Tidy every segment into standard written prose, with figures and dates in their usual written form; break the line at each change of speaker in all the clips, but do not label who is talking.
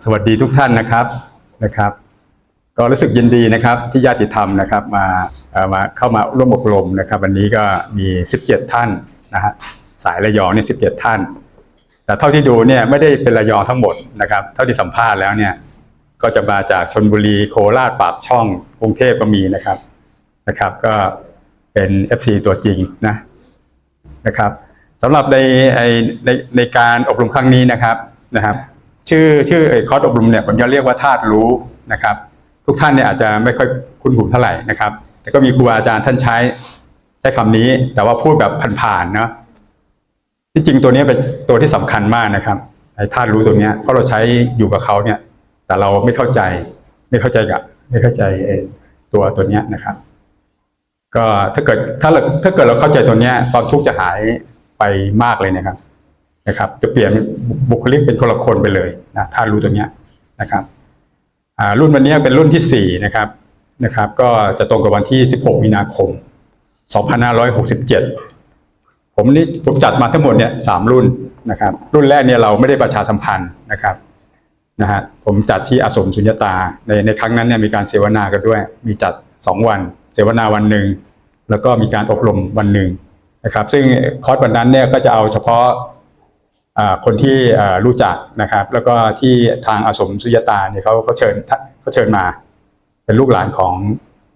สวัสดีทุกท่านนะครับก็รู้สึกยินดีนะครับที่ญาติธรรมนะครับมาเข้ามาร่วมอบรมนะครับวันนี้ก็มี17ท่านนะฮะสายระยองเนี่ย17ท่านแต่เท่าที่ดูเนี่ยไม่ได้เป็นระยองทั้งหมดนะครับเท่าที่สัมภาษณ์แล้วเนี่ยก็จะมาจากชลบุรีโคราชปากช่องกรุงเทพก็มีนะครับก็เป็น FC ตัวจริงนะครับสำหรับในการอบรมครั้งนี้นะครับชื่อคอร์สอบรมเนี่ยผมจะเรียกว่าธาตุรู้นะครับทุกท่านเนี่ยอาจจะไม่ค่อยคุ้นหูเท่าไหร่นะครับแต่ก็มีครูอาจารย์ท่านใช้คำนี้แต่ว่าพูดแบบผ่านๆเนาะที่จริงตัวนี้เป็นตัวที่สำคัญมากนะครับไอ้ธาตุรู้ตัวนี้เพราะเราใช้อยู่กับเขาเนี่ยแต่เราไม่เข้าใจตัวนี้นะครับก็ถ้าเกิดเราเข้าใจตัวนี้ความทุกข์จะหายไปมากเลยนะครับจะเปลี่ยนบุคลิกเป็นคนละคนไปเลยนะถ้ารู้ตัวนี้นะครับรุ่นวันนี้เป็นรุ่นที่4นะครับก็จะตรงกับวันที่16มีนาคม2567ผมจัดมาทั้งหมดเนี่ย3รุ่นนะครับรุ่นแรกเนี่ยเราไม่ได้ประชาสัมพันธ์นะครับผมจัดที่อาสมสุญญตาในครั้งนั้นเนี่ยมีการเสวนากันด้วยมีจัด2วันเสวนาวันหนึ่งแล้วก็มีการอบรมวันหนึ่งนะครับซึ่งคอร์สวันนั้นเนี่ยก็จะเอาเฉพาะคนที่รู้จักนะครับแล้วก็ที่ทางอาสมสุญญตาเนี่ยเขาเชิญมาเป็นลูกหลานของ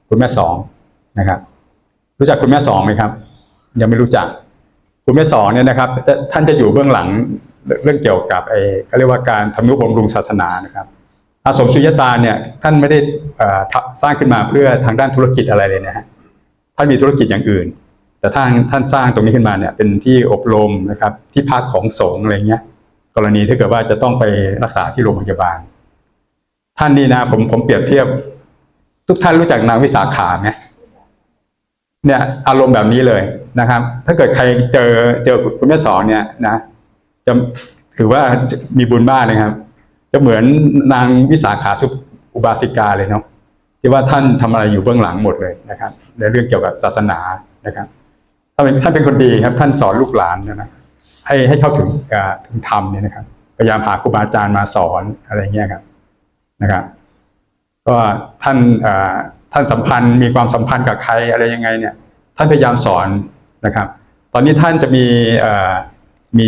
คุณแม่สองนะครับรู้จักคุณแม่สองไหมครับยังไม่รู้จักคุณแม่สองเนี่ยนะครับท่านจะอยู่เบื้องหลังเรื่องเกี่ยวกับเขาเรียกว่าการทำนุบำรุงศาสนานะครับอาสมสุญญตาเนี่ยท่านไม่ได้สร้างขึ้นมาเพื่อทางด้านธุรกิจอะไรเลยนะฮะท่านมีธุรกิจอย่างอื่นแต่ท่านสร้างตรงนี้ขึ้นมาเนี่ยเป็นที่อบรมนะครับที่พักของสงฆ์อะไรเงี้ยกรณีถ้าเกิดว่าจะต้องไปรักษาที่โรงพยาบาลท่านนี่นะผมเปรียบเทียบทุกท่านรู้จักนางวิสาขาไหมเนี่ยอารมณ์แบบนี้เลยนะครับถ้าเกิดใครเจอคุณแม่สอนเนี่ยนะจะถือว่ามีบุญมากนะครับจะเหมือนนางวิสาขาอุบาสิกาเลยเนาะที่ว่าท่านทำอะไรอยู่เบื้องหลังหมดเลยนะครับในเรื่องเกี่ยวกับศาสนานะครับท่านเป็นคนดีครับท่านสอนลูกหลานนะให้เข้าถึงธรรมเนี่ยนะครับพยายามหาครูบาอาจารย์มาสอนอะไรเงี้ยครับนะครับก็ท่านสัมพันธ์มีความสัมพันธ์กับใครอะไรยังไงเนี่ยท่านพยายามสอนนะครับตอนนี้ท่านจะมี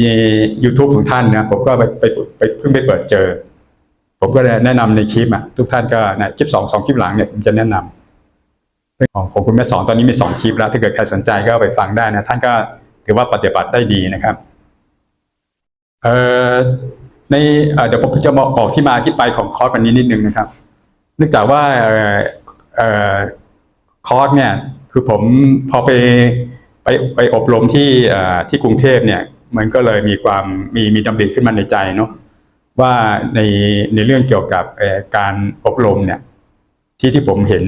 YouTube ของท่านนะผมก็ไปเพิ่งไปเปิดเจอผมก็เลยแนะนำในคลิปทุกท่านก็ในคลิป2คลิปหลังเนี่ยผมจะแนะนำเรื่องของคุณแม่สอนตอนนี้มี2คลิปแล้วถ้าเกิดใครสนใจก็ไปฟังได้นะท่านก็ถือว่าปฏิบัติได้ดีนะครับเดี๋ยวผมจะบอกที่มาที่ไปของคอร์สวันนี้นิดนึงนะครับเนื่องจากว่าคอร์สเนี่ยคือผมพอไปอบรมที่กรุงเทพเนี่ยมันก็เลยมีความมีดำริขึ้นมาในใจเนาะว่าในเรื่องเกี่ยวกับการอบรมเนี่ยที่ผมเห็น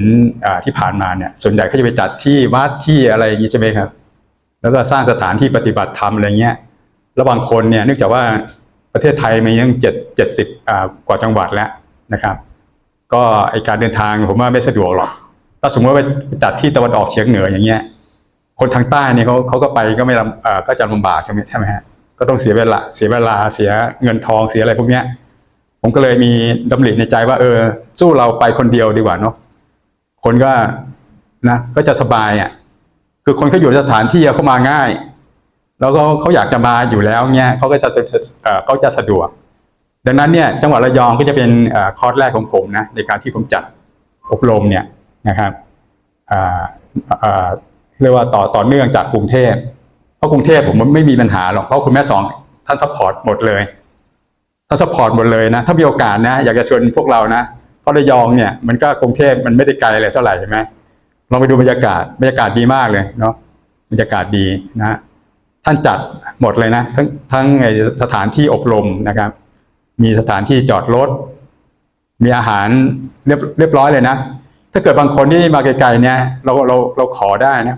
ที่ผ่านมาเนี่ยส่วนใหญ่เขาจะไปจัดที่วัดที่อะไรอย่างนี้ใช่ไหมครับแล้วก็สร้างสถานที่ปฏิบัติธรรมอะไรเงี้ยแล้วบางคนเนี่ยเนื่องจากว่าประเทศไทยมีตั้ง70กว่าจังหวัดแล้วนะครับก็การเดินทางผมว่าไม่สะดวกหรอกถ้าสมมติว่าไปจัดที่ตะวันออกเฉียงเหนืออย่างเงี้ยคนทางใต้เนี่ยเขาก็ไปก็ไม่ก็จะลำบากใช่ไหมฮะก็ต้องเสียเวลาเสียเงินทองเสียอะไรพวกเนี้ยผมก็เลยมีดำริในใจว่าสู้เราไปคนเดียวดีกว่าเนาะคนก็จะสบายคือคนเขาอยู่สถานที่เขามาง่ายแล้วก็เขาอยากจะมาอยู่แล้วเงี้ยเขาจะสะดวกดังนั้นเนี่ยจังหวัดระยองก็จะเป็นคอร์สแรกของผมนะในการที่ผมจัดอบรมเนี่ยนะครับเรียกว่าต่อเนื่องจากกรุงเทพเพราะกรุงเทพผมไม่มีปัญหาหรอกเพราะคุณแม่สองท่านซัพพอร์ตหมดเลยท่านซัพพอร์ตหมดเลยนะถ้ามีโอกาสนะอยากจะชวนพวกเรานะเพราะระยองเนี่ยมันก็กรุงเทพมันไม่ได้ไกลอะไรเท่าไหร่ใช่ไหมลองไปดูบรรยากาศดีมากเลยเนาะบรรยากาศดีนะท่านจัดหมดเลยนะทั้งสถานที่อบรมนะครับมีสถานที่จอดรถมีอาหารเรียบร้อยเลยนะถ้าเกิดบางคนที่มาไกลๆเนี่ยเราขอได้นะ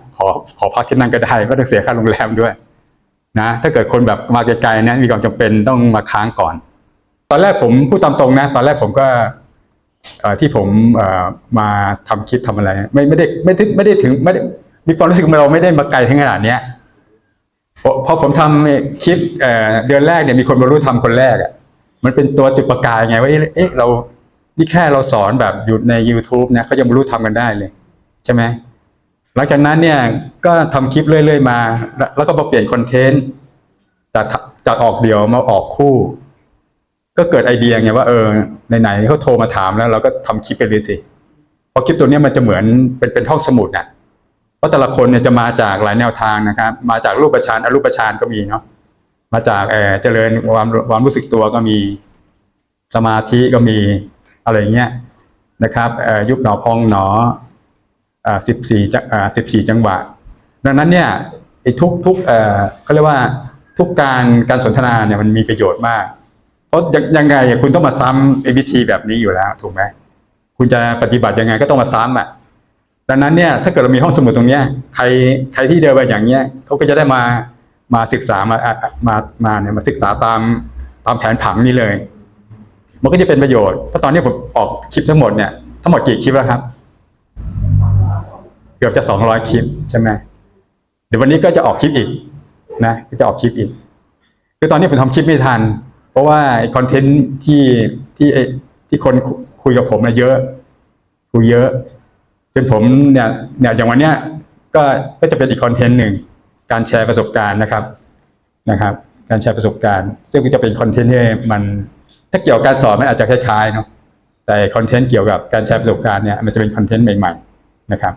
ขอพักที่นั่นก็ได้ไม่ต้องเสียค่าโรงแรมด้วยนะถ้าเกิดคนแบบมาไกลๆเนี่ยมีความจำเป็นต้องมาค้างก่อนตอนแรกผมพูดตามตรงนะตอนแรกผมก็ที่ผมมาทำคลิปทำอะไรไม่ได้ถึงไม่ได้มีความรู้สึกว่าเราไม่ได้มาไกลถึงขนาดเนี้ยพอผมทำคลิปเดือนแรกเนี่ยมีคนบรรลุธรรมคนแรก มันเป็นตัวจุดประกายไงว่าเอ๊ะเรานี่แค่เราสอนแบบอยู่ใน YouTube เนี่ยเขายังไม่รู้ทำกันได้เลยใช่ไหมหลังจากนั้นเนี่ยก็ทำคลิปเรื่อยๆมาแล้วก็มาเปลี่ยนคอนเทนต์จากออกเดี่ยวมาออกคู่ก็เกิดไอเดียไงว่าไหนๆเขาโทรมาถามแล้วเราก็ทำคลิปไปเลยสิเพราะคลิปตัวนี้มันจะเหมือนเป็นห้องสมุดน่ะเพราะแต่ละคนเนี่ยจะมาจากหลายแนวทางนะครับมาจากรูปฌานอรูปฌานก็มีเนาะมาจากเจริญความรู้สึกตัวก็มีสมาธิก็มีอะไรเงี้ยนะครับยุบหนอพองหนอ14จังหวะดังนั้นเนี่ยไอ้ทุกเขาเรียกว่าทุกการสนทนาเนี่ยมันมีประโยชน์มากเพราะยังไงคุณต้องมาซ้ำวิธีแบบนี้อยู่แล้วถูกไหมคุณจะปฏิบัติยังไงก็ต้องมาซ้ำอ่ะดังนั้นเนี่ยถ้าเกิดเรามีห้องสมุดตรงเนี้ยใครที่เดินไปอย่างเงี้ยเขาก็จะได้มาศึกษามาศึกษาตามแผนผังนี้เลยมันก็จะเป็นประโยชน์เพราะตอนนี้ผมออกคลิปทั้งหมดเนี่ยทั้งหมดกี่คลิปแล้วครับเกือบจะ200คลิปใช่ไหมเดี๋ยววันนี้ก็จะออกคลิปอีกนะก็จะออกคลิปอีกคือตอนนี้ผมทำคลิปไม่ทันเพราะว่าคอนเทนต์ที่คนคุยกับผมเยอะคุยเยอะจนผมเนี่ยอย่างวันเนี้ยก็จะเป็นอีกคอนเทนต์หนึ่งการแชร์ประสบการณ์นะครับการแชร์ประสบการณ์ซึ่งก็จะเป็นคอนเทนต์ที่มันถ้าเกี่ยวกับการสอนมันอาจจะคล้ายๆเนาะแต่คอนเทนต์เกี่ยวกับการแชร์ประสบการณ์เนี่ยมันจะเป็นคอนเทนต์ใหม่ๆนะครับ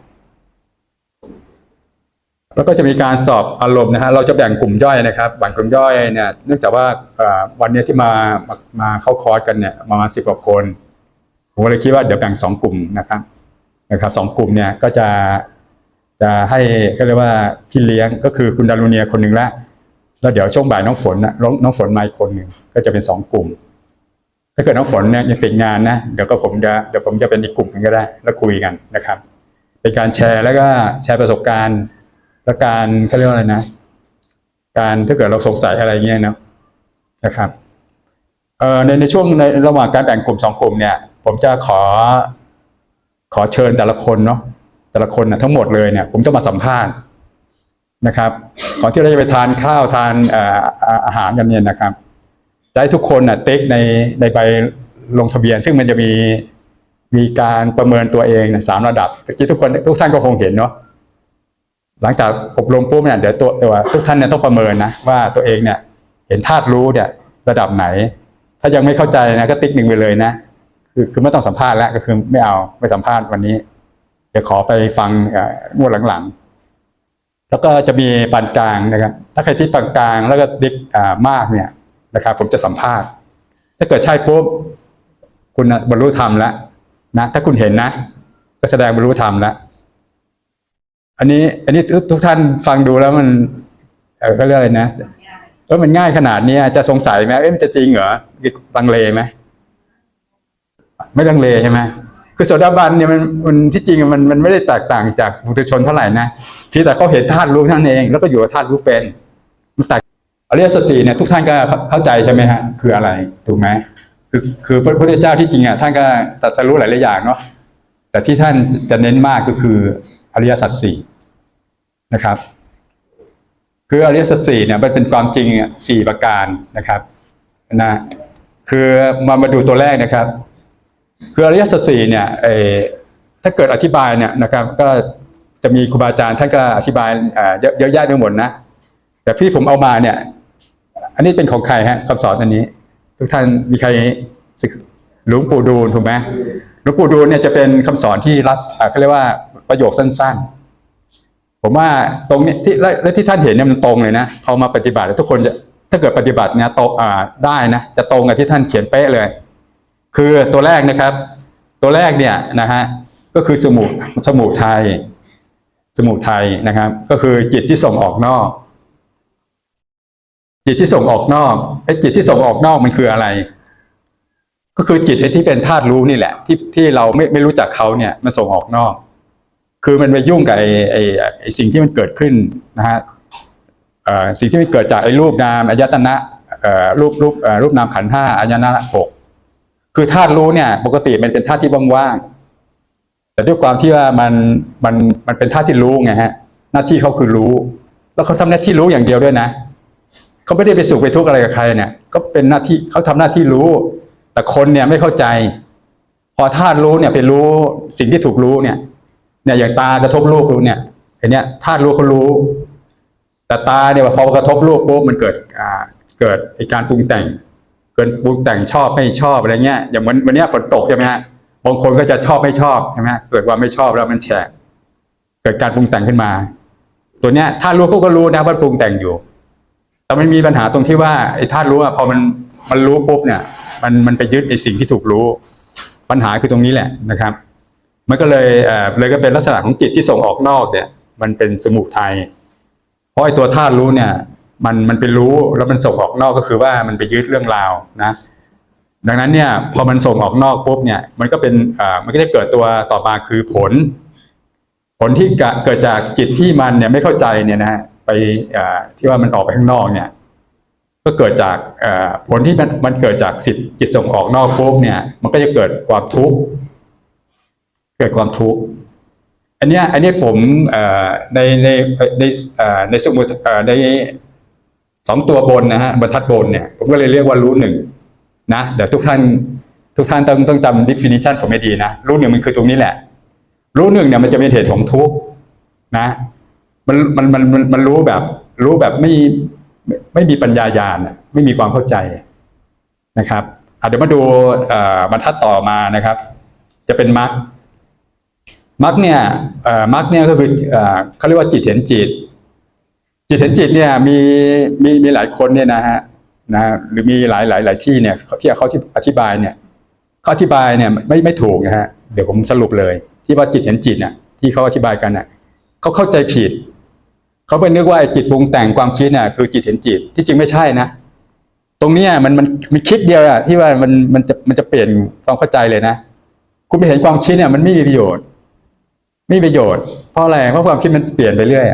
แล้วก็จะมีการสอบอารมณ์นะฮะเราจะแบ่งกลุ่มย่อยนะครับแบ่งกลุ่มย่อยเนี่ยเนื่องจากว่าวันนี้ที่มาเข้าคอร์สกันเนี่ยประมาณ10 กว่าคนผมก็เลยคิดว่าเดี๋ยวแบ่ง2 กลุ่มนะครับ2 กลุ่มเนี่ยก็จะให้ก็เรียกว่าพี่เลี้ยงก็คือคุณดารุเนียคนหนึ่งแล้วเดี๋ยวช่วงบ่ายน้องฝนมาอีกคนหนึ่งก็จะเป็น2 กลุ่มถ้าเกิดน้องฝนเนี่ยยังติดงานนะเดี๋ยวผมจะเป็นอีกกลุ่มนึงก็ได้แล้วคุยกันนะครับเป็นการแชร์แล้วก็แชร์ประสบการณ์และการเขาเรียกว่าอะไรนะการถ้าเกิดเราสงสัยอะไรเงี้ยนะครับในช่วงในระหว่างการแบ่งกลุ่ม2 กลุ่มเนี่ยผมจะขอเชิญแต่ละคนเนาะแต่ละคนนะทั้งหมดเลยเนี่ยผมจะมาสัมภาษณ์นะครับก่อนที่เราจะไปทานข้าวทานอาหารกันเนี่ยนะครับจะให้ทุกคนน่ะติ๊กในใบลงทะเบียนซึ่งมันจะมีการประเมินตัวเอง3 ระดับเมื่อกี้ทุกท่านก็คงเห็นเนาะหลังจากอบรมปุ๊บเนี่ยเดี๋ยวทุกท่านเนี่ยต้องประเมินนะว่าตัวเองเนี่ยเห็นธาตุรู้เนี่ยระดับไหนถ้ายังไม่เข้าใจนะก็ติ๊ก1ไปเลยนะคือไม่ต้องสัมภาษณ์แล้วก็คือไม่สัมภาษณ์วันนี้เดี๋ยวขอไปฟังงวดหลังๆแล้วก็จะมีปานกลางนะครับถ้าใครที่ปานกลางแล้วก็ติ๊กมากเนี่ยนะครับผมจะสัมภาษณ์ถ้าเกิดใช่ปุ๊บคุณบรรลุธรรมแล้วนะถ้าคุณเห็นนะก็แสดงบรรลุธรรมแล้วอันนี้ทุกท่านฟังดูแล้วมันก็เรียกอะไรนะมันง่ายขนาดนี้จะสงสัยไหมมันจะจริงเหรอลังเลไหมไม่ลังเลใช่ไหมคือโสดาบันเนี่ยมันที่จริงมันไม่ได้แตกต่างจากปุถุชนเท่าไหร่นะที่แต่เขาเห็นธาตุรู้นั่นเองแล้วก็อยู่กับธาตุรู้เป็นมันแตกอริยสัจ 4เนี่ยทุกท่านก็เข้าใจใช่ไหมฮะคืออะไรถูกไหมคือพระพุทธเจ้าที่จริงท่านก็ตรัสรู้หลายๆอย่างเนาะแต่ที่ท่านจะเน้นมากก็คืออริยสัจ 4นะครับคืออริยสัจ 4เนี่ยมันเป็นความจริง4 ประการนะครับคือมาดูตัวแรกนะครับคืออริยสัจ 4เนี่ยถ้าเกิดอธิบายเนี่ยนะครับก็จะมีครูบาอาจารย์ท่านก็อธิบายเยอะแยะไปหมดนะแต่ที่ผมเอามาเนี่ยอันนี้เป็นของใครฮะคำสอนอันนี้ทุกท่านมีใครศึกหลวงปู่ดูลถูกไหมหลวงปู่ดูลเนี่ยจะเป็นคำสอนที่รัดเขาเรียกว่าประโยคสั้นๆผมว่าตรงนี้และที่ท่านเห็นเนี่ยมันตรงเลยนะพอมาปฏิบัติทุกคนจะถ้าเกิดปฏิบัติเนี่ยได้นะจะตรงกับที่ท่านเขียนเป๊ะเลยคือตัวแรกนะครับตัวแรกเนี่ยนะฮะก็คือสมุทัยนะครับก็คือจิตที่ส่งออกนอกจิตที่ส่งออกนอกจิตที่ส่งออกนอกมันคืออะไรก็คือจิตที่เป็นธาตุรู้นี่แหละที่เราไม่รู้จักเขาเนี่ยมันส่งออกนอกคือมันไปยุ่งกับไอ้สิ่งที่มันเกิดขึ้นนะฮะสิ่งที่มันเกิดจากไอ้รูปนามอายตนะรูปนามขันธ์ 5อายตนะ 6คือธาตุรู้เนี่ยปกติมันเป็นธาตุที่ว่างๆแต่ด้วยความที่ว่ามันเป็นธาตุที่รู้ไงฮะหน้าที่เขาคือรู้แล้วเขาทำหน้าที่รู้อย่างเดียวด้วยนะ เขาไม่ได้ไปสุขไปทุกข์อะไรกับใครเนี่ยก็เป็นหน้าที่เขาทำหน้าที่รู้ แต่คนเนี่ยไม่เข้าใจพอธาตุรู้เนี่ยไปรู้สิ่งที่ถูกรู้เนี่ยอย่างตากระทบรูปรู้เนี่ยไอ้เนี่ยธาตุรู้เขารู้แต่ตาเนี่ยพอกระทบรูปปุ๊บมันเกิดการปรุงแต่งเกิดปรุงแต่งชอบไม่ชอบอะไรเงี้ยอย่างวันนี้ฝนตกใช่ไหมฮะบางคนก็จะชอบไม่ชอบใช่ไหมเกิดความไม่ชอบแล้วมันแฉะเกิดการปรุงแต่งขึ้นมาตัวเนี้ยธาตุรู้เขาก็รู้นะว่าปรุงแต่งอยู่แต่มันมีปัญหาตรงที่ว่าไอ้ธาตุรู้พอมันรู้ปุ๊บเนี่ยมันไปยึดไอ้สิ่งที่ถูกรู้ปัญหาคือตรงนี้แหละนะครับมันก็เลยก็เป็นลักษณะของจิตที่ส่งออกนอกเนี่ยมันเป็นสมุทัยเพราะไอ้ตัวธาตุรู้เนี่ยมันไปรู้แล้วมันส่งออกนอกก็คือว่ามันไปยึดเรื่องราวนะดังนั้นเนี่ยพอมันส่งออกนอกปุ๊บเนี่ยมันก็เป็นมันก็จะเกิดตัวต่อมาคือผลที่เกิดจากจิตที่มันเนี่ยไม่เข้าใจเนี่ยนะไปที่ว่ามันออกไปข้างนอกเนี่ยก็เกิดจากผลที่มันเกิดจากจิตส่งออกนอกปุ๊บเนี่ยมันก็จะเกิดความทุกข์อันนี้ผมในสมุดใน2ตัวบนนะฮะบรรทัดบนเนี่ยผมก็เลยเรียกว่ารู้หนึ่งนะเดี๋ยวทุกท่านต้องจำ definition ผมให้ดีนะรู้หนึ่งมันคือตรงนี้แหละรู้หนึ่งเนี่ยมันจะเป็นเหตุของทุกข์นะมันรู้แบบไม่มีปัญญาญาณไม่มีความเข้าใจนะครับเดี๋ยวมาดูบรรทัดต่อมานะครับจะเป็นมรรคเนี่ยก็คือเขาเรียกว่าจิตเห็นจิตเนี่ยมีหลายคนเนี่ยนะฮะหรือมีหลายที่เนี่ยที่เขาอธิบายเนี่ยเขาอธิบายเนี่ยไม่ถูกนะฮะเดี๋ยวผมสรุปเลยที่ว่าจิตเห็นจิตน่ะที่เขาอธิบายกันน่ะเขาเข้าใจผิดเขาไปนึกว่าจิตปรุงแต่งความคิดน่ะคือจิตเห็นจิตที่จริงไม่ใช่นะตรงนี้มันมีคิดเดียวอะที่ว่ามันจะเปลี่ยนความเข้าใจเลยนะคุณไปเห็นความคิดเนี่ยมันไม่มีประโยชน์เพราะอะไรเพราะความคิดมันเปลี่ยนไปเรื่อย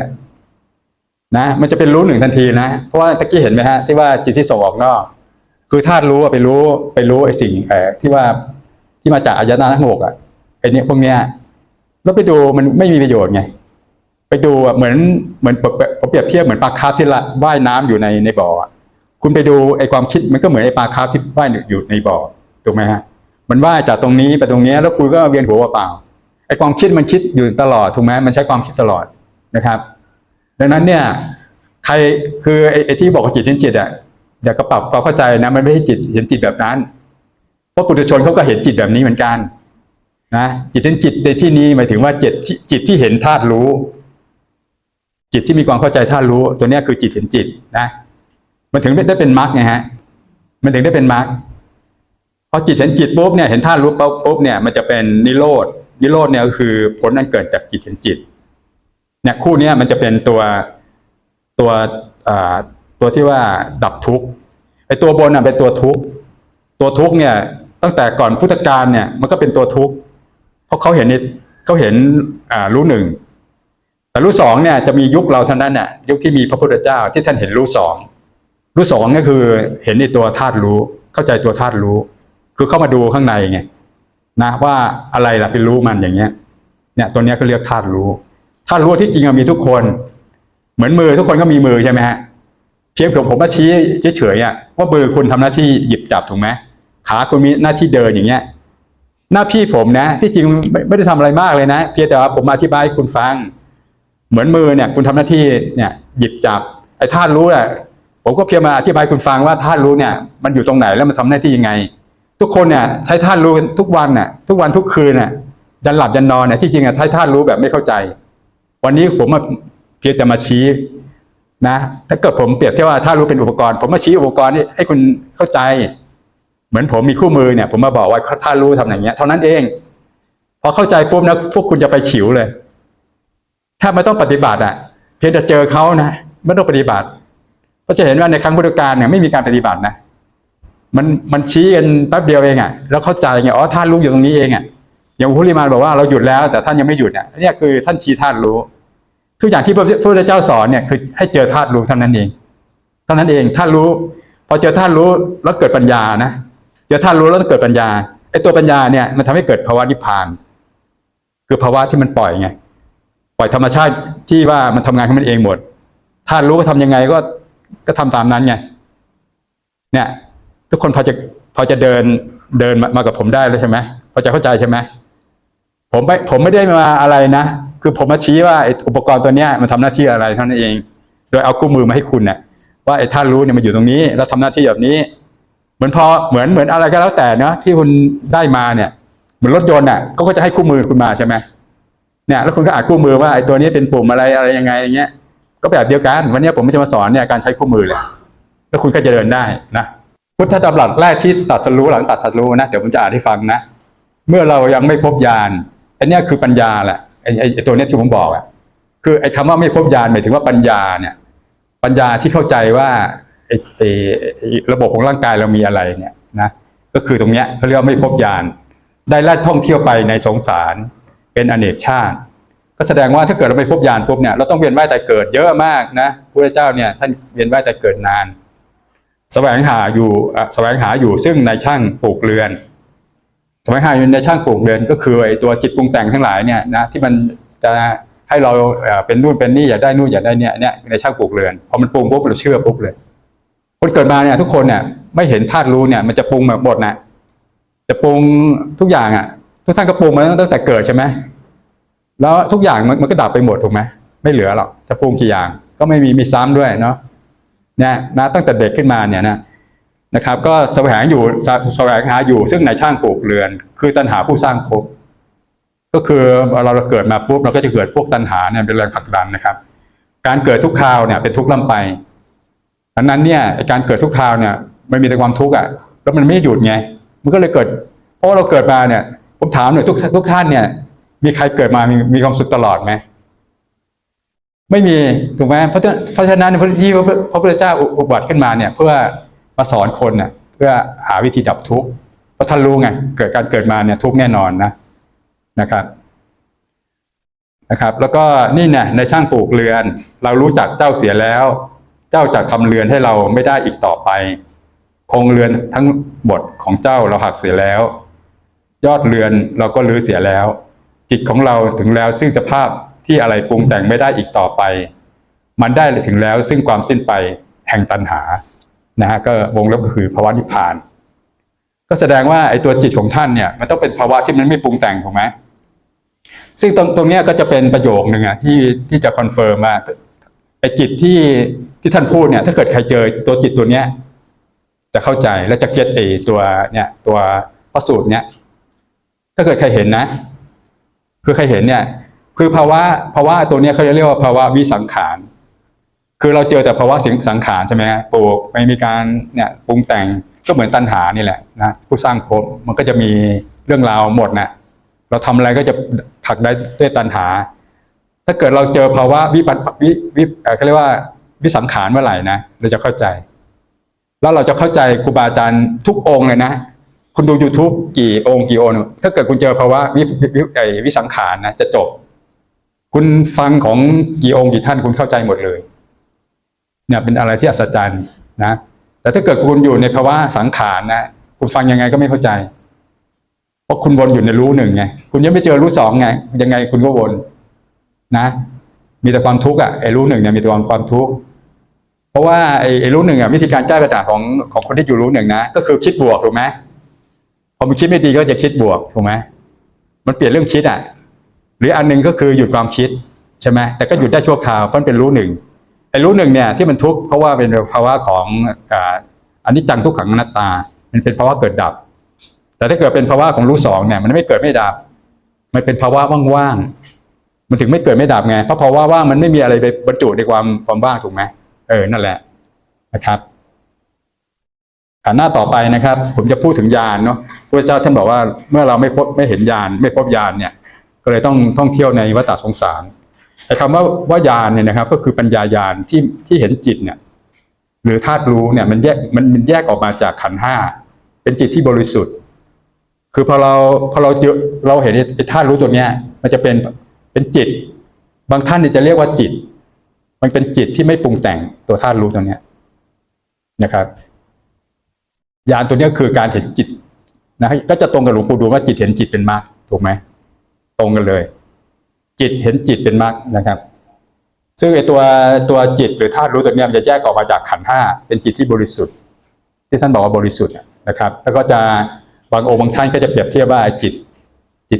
นะมันจะเป็นรู้หนึ่งทันทีนะเพราะว่าตะกี้เห็นไหมฮะที่ว่าจิตที่ส่งออกนอกคือธาตุรู้ไปรู้ไอ้สิ่งที่ว่าที่มาจากอายตนะทั้ง6ไอ้เนี่ยพวกเนี้ยแล้วไปดูมันไม่มีประโยชน์ไงไปดูเหมือนเปรียบเทียบเหมือนปลาคาร์ฟที่ว่ายน้ำอยู่ในบ่อคุณไปดูไอ้ความคิดมันก็เหมือนไอ้ปลาคาร์ฟที่ว่ายอยู่ในบ่อถูกไหมฮะมันว่ายจากตรงนี้ไปตรงนี้แล้วคุณก็เวียนหัวเปล่าไอ้ความคิดมันคิดอยู่ตลอดถูกไหมมันใช้ความคิดตลอดนะครับดังนั้นเนี่ยใครคือไอ้ที่บอกว่าจิตเห็นจิตอย่ากระปรับความเข้าใจนะมันไม่ใช่จิตเห็นจิตแบบนั้นเพราะปุถุชนเขาก็เห็นจิตแบบนี้เหมือนกันนะจิตเห็นจิตในที่นี้หมายถึงว่าจิตที่เห็นธาตุรู้จิตที่มีความเข้าใจธาตุรู้ตัวนี้คือจิตเห็นจิตนะมันถึงได้เป็นมรรคไงฮะมันถึงได้เป็นมรรคพอจิตเห็นจิตปุ๊บเนี่ยเห็นธาตุรู้ปุ๊บเนี่ยมันจะเป็นนิโรธเนี่ยก็คือผลนั้นเกิดจากจิตเห็นจิตเนี่ยคู่นี้มันจะเป็นตัวที่ว่าดับทุกข์ไอ้ตัวบนเป็นตัวทุกข์เนี่ยตั้งแต่ก่อนพุทธกาลเนี่ยมันก็เป็นตัวทุกข์เพราะเขาเห็นรู้หนึ่งแต่รู้สองเนี่ยจะมียุคเราเท่านั้นน่ะยุคที่มีพระพุทธเจ้าที่ท่านเห็นรู้สองก็คือเห็นในตัวธาตุรู้เข้าใจตัวธาตุรู้คือเข้ามาดูข้างในไงนะว่าอะไรล่ะเป็นรู้มันอย่างเงี้ยเนี่ยตัวเนี้ยก็เรียกธาตุรู้ที่จริงมีทุกคนเหมือนมือทุกคนก็มีมือใช่ไหมฮะเพียงผมมาชี้เฉยๆว่ามือคุณทำหน้าที่หยิบจับถูกไหมขาคุณมีหน้าที่เดินอย่างเงี้ยหน้าที่ผมนะที่จริงไม่ได้ทำอะไรมากเลยนะเพียงแต่ว่าผมอธิบายให้คุณฟังเหมือนมือเนี่ยคุณทำหน้าที่เนี่ยหยิบจับไอ้ธาตุรู้ผมก็เพียงมาอธิบายคุณฟังว่าธาตุรู้เนี่ยมันอยู่ตรงไหนแล้วมันทำหน้าที่ยังไงทุกคนเนี่ยใช้ธาตุรู้ทุกวันทุกคืนยันหลับยันนอนที่จริงใช้ธาตุรู้แบบไม่เข้าใจวันนี้ผมเพียงแต่มาชี้นะถ้าเกิดผมเปรียบเทียบว่าธาตุรู้เป็นอุปกรณ์ผมมาชี้อุปกรณ์นี่ให้คุณเข้าใจเหมือนผมมีคู่มือเนี่ยผมมาบอกว่าธาตุรู้ทำอย่างเงี้ยเท่านั้นเองพอเข้าใจปุ๊บนะพวกคุณจะไปฉิวเลยถ้าไม่ต้องปฏิบัติเพียงแต่เจอเขานะไม่ต้องปฏิบัติก็จะเห็นว่าในครั้งพุทธกาลเนี่ยไม่มีการปฏิบัตินะมันชี้กันแป๊บเดียวเองแล้วเข้าใจไงธาตุรู้อยู่ตรงนี้เองอย่างอุลิมานบอกว่าเราหยุดแล้วแต่ท่านยังไม่หยุดเนี่ยคือท่านชี้ธาตุรู้ทุกอย่างที่พระพุทธเจ้าสอนเนี่ยคือให้เจอธาตุรู้เท่านั้นเองธาตุรู้พอเจอธาตุรู้แล้วเกิดปัญญานะเจอธาตุรู้แล้วเกิดปัญญาไอ้ตัวปัญญาเนี่ยมันทำให้เกิดภาวะนิพพานคือภาวะที่มันปล่อยไงปล่อยธรรมชาติที่ว่ามันทำงานของมันเองหมดธาตุรู้ก็ทำยังไงก็ ก็ทำตามนั้นไงเนี่ยทุกคนพอจะเดินมากับผมได้แล้วใช่ไหมพอจะเข้าใจใช่ไหมผมไม่ได้มาอะไรนะคือผมมาชี้ว่าอุปกรณ์ตัวเนี้ยมันทำหน้าที่อะไรเท่านั้นเองโดยเอาคู่มือมาให้คุณเนี่ยว่าธาตุรู้เนี่ยมันอยู่ตรงนี้แล้วทำหน้าที่แบบนี้เหมือนอะไรก็แล้วแต่เนาะที่คุณได้มาเนี่ยเหมือนรถยนต์อ่ะก็จะให้คู่มือคุณมาใช่ไหมเนี่ยแล้วคุณก็อ่านคู่มือว่าตัวนี้เป็นปุ่มอะไรยังไงอย่างเงี้ยก็แบบเดียวกันวันนี้ผมจะมาสอนเนี่ยการใช้คู่มือเลยแล้วคุณก็จะเดินได้นะพุทธดำรัสแรกที่ตรัสรู้หลังตรัสรู้นะเดี๋ยวผมจะอ่านให้ฟังนะเมื่อเรายังไม่พบญาณอันนี้คือปัญญาแหละไอ้ตัวนี้ที่ผมบอกอ่ะคือไอ้คำว่าไม่พบญาณหมายถึงว่าปัญญาเนี่ยปัญญาที่เข้าใจว่าไอ้ระบบของร่างกายเรามีอะไรเนี่ยนะก็คือตรงเนี้ยเขาเรียกว่าไม่พบญาณได้แล่นท่องเที่ยวไปในสงสารเป็นอเนกชาติก็แสดงว่าถ้าเกิดเราไม่พบญาณปุ๊บเนี่ยเราต้องเวียนว่ายตายเกิดเยอะมากนะพระพุทธเจ้าเนี่ยท่านเวียนว่ายตายเกิดนานแสวงหาอยู่ซึ่งในช่างปลูกเรือนแสวงหาอยู่ในช่างปลูกเรือนก็คือไอ้ตัวจิตปรุงแต่งทั้งหลายเนี่ยนะที่มันจะให้เราเป็นนู่นเป็นนี่อยากได้นู่นอยากได้เนี่ยในช่างปลูกเรือนพอมันปรุงปุ๊บเราเชื่อปุ๊บเลยคนเกิดมาเนี่ยทุกคนเนี่ยไม่เห็นธาตุรู้เนี่ยมันจะปรุงแบบหมดนะจะปรุงทุกอย่างอ่ะทุกท่านก็ปรุงมาตั้งแต่เกิดใช่ไหมแล้วทุกอย่างมันก็ดับไปหมดถูกไหมไม่เหลือหรอกจะปรุงกี่อย่างก็ไม่มีซ้ำด้วยเนาะเนี่ยนะตั้งแต่เด็กขึ้นมาเนี่ยนะครับก็แสวงหาอยู่ซึ่งในช่างปลูกเรือนคือตัณหาผู้สร้างภพก็คือเราเกิดมาปุ๊บเราก็จะเกิดพวกตัณหาเนี่ยเป็นแรงผลักดันนะครับการเกิดทุกคราวเนี่ยเป็นทุกข์ล่ำไปดังนั้นเนี่ยการเกิดทุกคราวเนี่ยมันมีแต่ความทุกข์อ่ะแล้วมันไม่หยุดไงมันก็เลยเกิดเพราะเราเกิดมาเนี่ยผมถามหน่อยทุกท่านเนี่ยมีใครเกิดมามีความสุขตลอดไหมไม่มีถูกไหมเพราะฉะนั้นที่พระพุทธเจ้าอุบัติขึ้นมาเนี่ยเพื่อมาสอนคนน่ะเพื่อหาวิธีดับทุกข์เพราะท่านรู้ไงเกิดมาเนี่ยทุกข์แน่นอนนะครับแล้วก็นี่เนี่ยในช่างปลูกเรือนเรารู้จักเจ้าเสียแล้วเจ้าจะทำเรือนให้เราไม่ได้อีกต่อไปโครงเรือนทั้งหมดของเจ้าเราหักเสียแล้วยอดเรือนเราก็รื้อเสียแล้วจิตของเราถึงแล้วซึ่งสภาพที่อะไรปรุงแต่งไม่ได้อีกต่อไปมันได้ถึงแล้วซึ่งความสิ้นไปแห่งตัณหานะฮะก็วงเล็บคือภาวะนิพพานก็แสดงว่าไอ้ตัวจิตของท่านเนี่ยมันต้องเป็นภาวะที่มันไม่ปรุงแต่งถูกไหมซึ่งตรงนี้ก็จะเป็นประโยคนึงอ่ะที่จะคอนเฟิร์มว่าไอ้จิตที่ท่านพูดเนี่ยถ้าเกิดใครเจอตัวจิตตัวเนี้ยจะเข้าใจและจะเก็ตตัวพระสูตรเนี้ยถ้าเกิดใครเห็นนะคือใครเห็นเนี่ยคือภาวะตัวนี้เขาเรียกว่าภาวะวิสังขารคือเราเจอแต่ภาวะสังขารใช่ไหมปลูกไม่มีการเนี่ยปรุงแต่งก็เหมือนตัณหานี่แหละนะผู้สร้างภพมันก็จะมีเรื่องราวหมดนะเราทำอะไรก็จะผลักได้ด้วยตัณหาถ้าเกิดเราเจอภาวะเขาเรียกว่าวิสังขารเมื่อไหร่นะเราจะเข้าใจแล้วเราจะเข้าใจครูบาอาจารย์ทุกองค์เลยนะคุณดู YouTube กี่องค์ถ้าเกิดคุณเจอภาวะวิสังขารนะจะจบคุณฟังของกี่องค์กี่ท่านคุณเข้าใจหมดเลยเนี่ยเป็นอะไรที่อัศจรรย์นะแต่ถ้าเกิดคุณอยู่ในภาวะสังขารนะคุณฟังยังไงก็ไม่เข้าใจเพราะคุณวนอยู่ในรู้หนึ่งไงคุณยังไม่เจอรู้สองไงยังไงคุณก็วนนะมีแต่ความทุกข์อ่ะไอ้รู้หนึ่งเนี่ยมีแต่ความทุกข์เพราะว่าไอ้รู้หนึ่งอ่ะวิธีการแก้ปัญหาของคนที่อยู่รู้หนึ่งนะก็คือคิดบวกถูกไหมพอมันคิดไม่ดีก็จะคิดบวกถูกไหมมันเปลี่ยนเรื่องคิดอ่ะหรืออันนึงก็คือหยุดความคิดใช่ไหมแต่ก็หยุดได้ชั่วคราวเพราะมันเป็นรู้หนึ่งไอ้รู้หนึ่งเนี่ยที่มันทุกข์เพราะว่าเป็นภาวะของอนิจจังทุกขังอนัตตามันเป็นภาวะเกิดดับแต่ถ้าเกิดเป็นภาวะของรู้สองเนี่ยมันไม่เกิดไม่ดับมันเป็นภาวะว่างๆมันถึงไม่เกิดไม่ดับไงเพราะภาวะว่างมันไม่มีอะไรไปบรรจุในความว่างถูกไหมนั่นแหละนะครับหน้าต่อไปนะครับผมจะพูดถึงญาณเนาะพระเจ้าท่านบอกว่าเมื่อเราไม่เห็นญาณไม่พบญาณเนี่ยก็เลยต้องท่องเที่ยวในวัฏสงสารไอ้คำว่าญาณเนี่ยนะครับก็คือปัญญาญาณที่เห็นจิตเนี่ยหรือธาตุรู้เนี่ยมันแยกออกมาจากขันธ์ห้าเป็นจิตที่บริสุทธิ์คือพอเราเห็นไอ้ธาตุรู้ตัวเนี้ยมันจะเป็นจิตบางท่านเนี่ยจะเรียกว่าจิตมันเป็นจิตที่ไม่ปรุงแต่งตัวธาตุรู้ตัวเนี้ยนะครับญาณตัวนี้คือการเห็นจิตนะก็จะตรงกับหลวงปู่ดูลว่าจิตเห็นจิตเป็นมรรคถูกไหมตรงกันเลยจิตเห็นจิตเป็นมรรคนะครับ ซึ่งไอตัวจิตหรือธาตุรู้ตัวเนี้ยมันจะแยกออกมาจากขันธ์ห้าเป็นจิตที่บริสุทธิ์ที่ท่านบอกว่าบริสุทธิ์นะครับแล้วก็จะบางองค์บางท่านก็จะเปรียบเทียบว่าจิต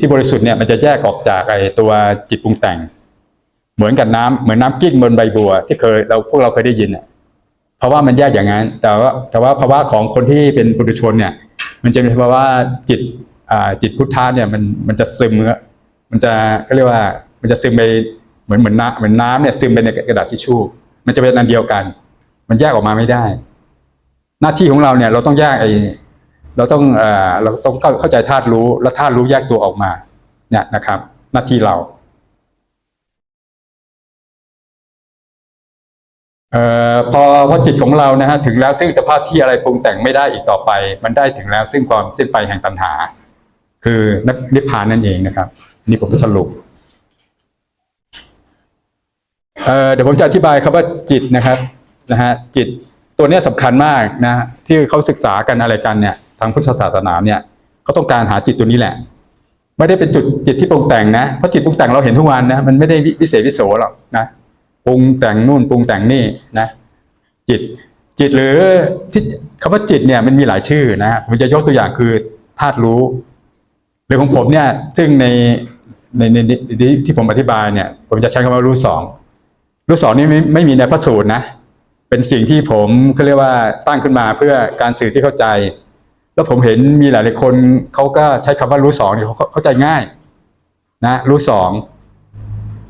ที่บริสุทธิ์เนี่ยมันจะแยกออกจากไอตัวจิตปรุงแต่งเหมือนกับน้ำเหมือนน้ำกิ้งบนใบบัวที่พวกเราเคยได้ยินเพราะว่ามันแยกอย่างนั้นแต่ว่าภาวะของคนที่เป็นปุถุชนเนี่ยมันจะมีภาวะจิตพุทธะเนี่ยมันจะซึมมันจะเขาเรียกว่ามันจะซึมไปเหมือนน้ำเนี่ยซึมไปในกระดาษทิชชู่มันจะเป็นอันเดียวกันมันแยกออกมาไม่ได้หน้าที่ของเราเนี่ยเราต้องแยกเราต้องเข้าใจธาตุรู้แล้วธาตุรู้แยกตัวออกมาเนี่ยนะครับหน้าที่เราพอจิตของเรานะฮะถึงแล้วซึ่งสภาพที่อะไรปรุงแต่งไม่ได้อีกต่อไปมันได้ถึงแล้วซึ่งความสิ้นไปแห่งตัณหาคือนิพพานนั่นเองนะครับนี่ผมจะสรุปเดี๋ยวผมจะอธิบายครับว่าจิตนะครับจิตตัวนี้สำคัญมากนะที่เขาศึกษากันอะไรกันเนี่ยทางพุทธศาสนาเนี่ยเขาต้องการหาจิตตัวนี้แหละไม่ได้เป็นจิตที่ปรุงแต่งนะเพราะจิตปรุงแต่งเราเห็นทุกวันนะมันไม่ได้วิเศษวิโสหรอกนะปรุงแต่งนู่นปรุงแต่งนี่นะจิตหรือที่คำว่าจิตเนี่ยมันมีหลายชื่อนะผมจะยกตัวอย่างคือธาตุรู้หรือของผมเนี่ยซึ่งในที่ผมอธิบายเนี่ยผมจะใช้คำว่ารู้สองนี่ไม่มีในพระสูตรนะเป็นสิ่งที่ผมเขาเรียกว่าตั้งขึ้นมาเพื่อการสื่อที่เข้าใจแล้วผมเห็นมีหลายๆคนเขาก็ใช้คำว่ารู้สองเนี่ยเขาเข้าใจง่ายนะรู้สอง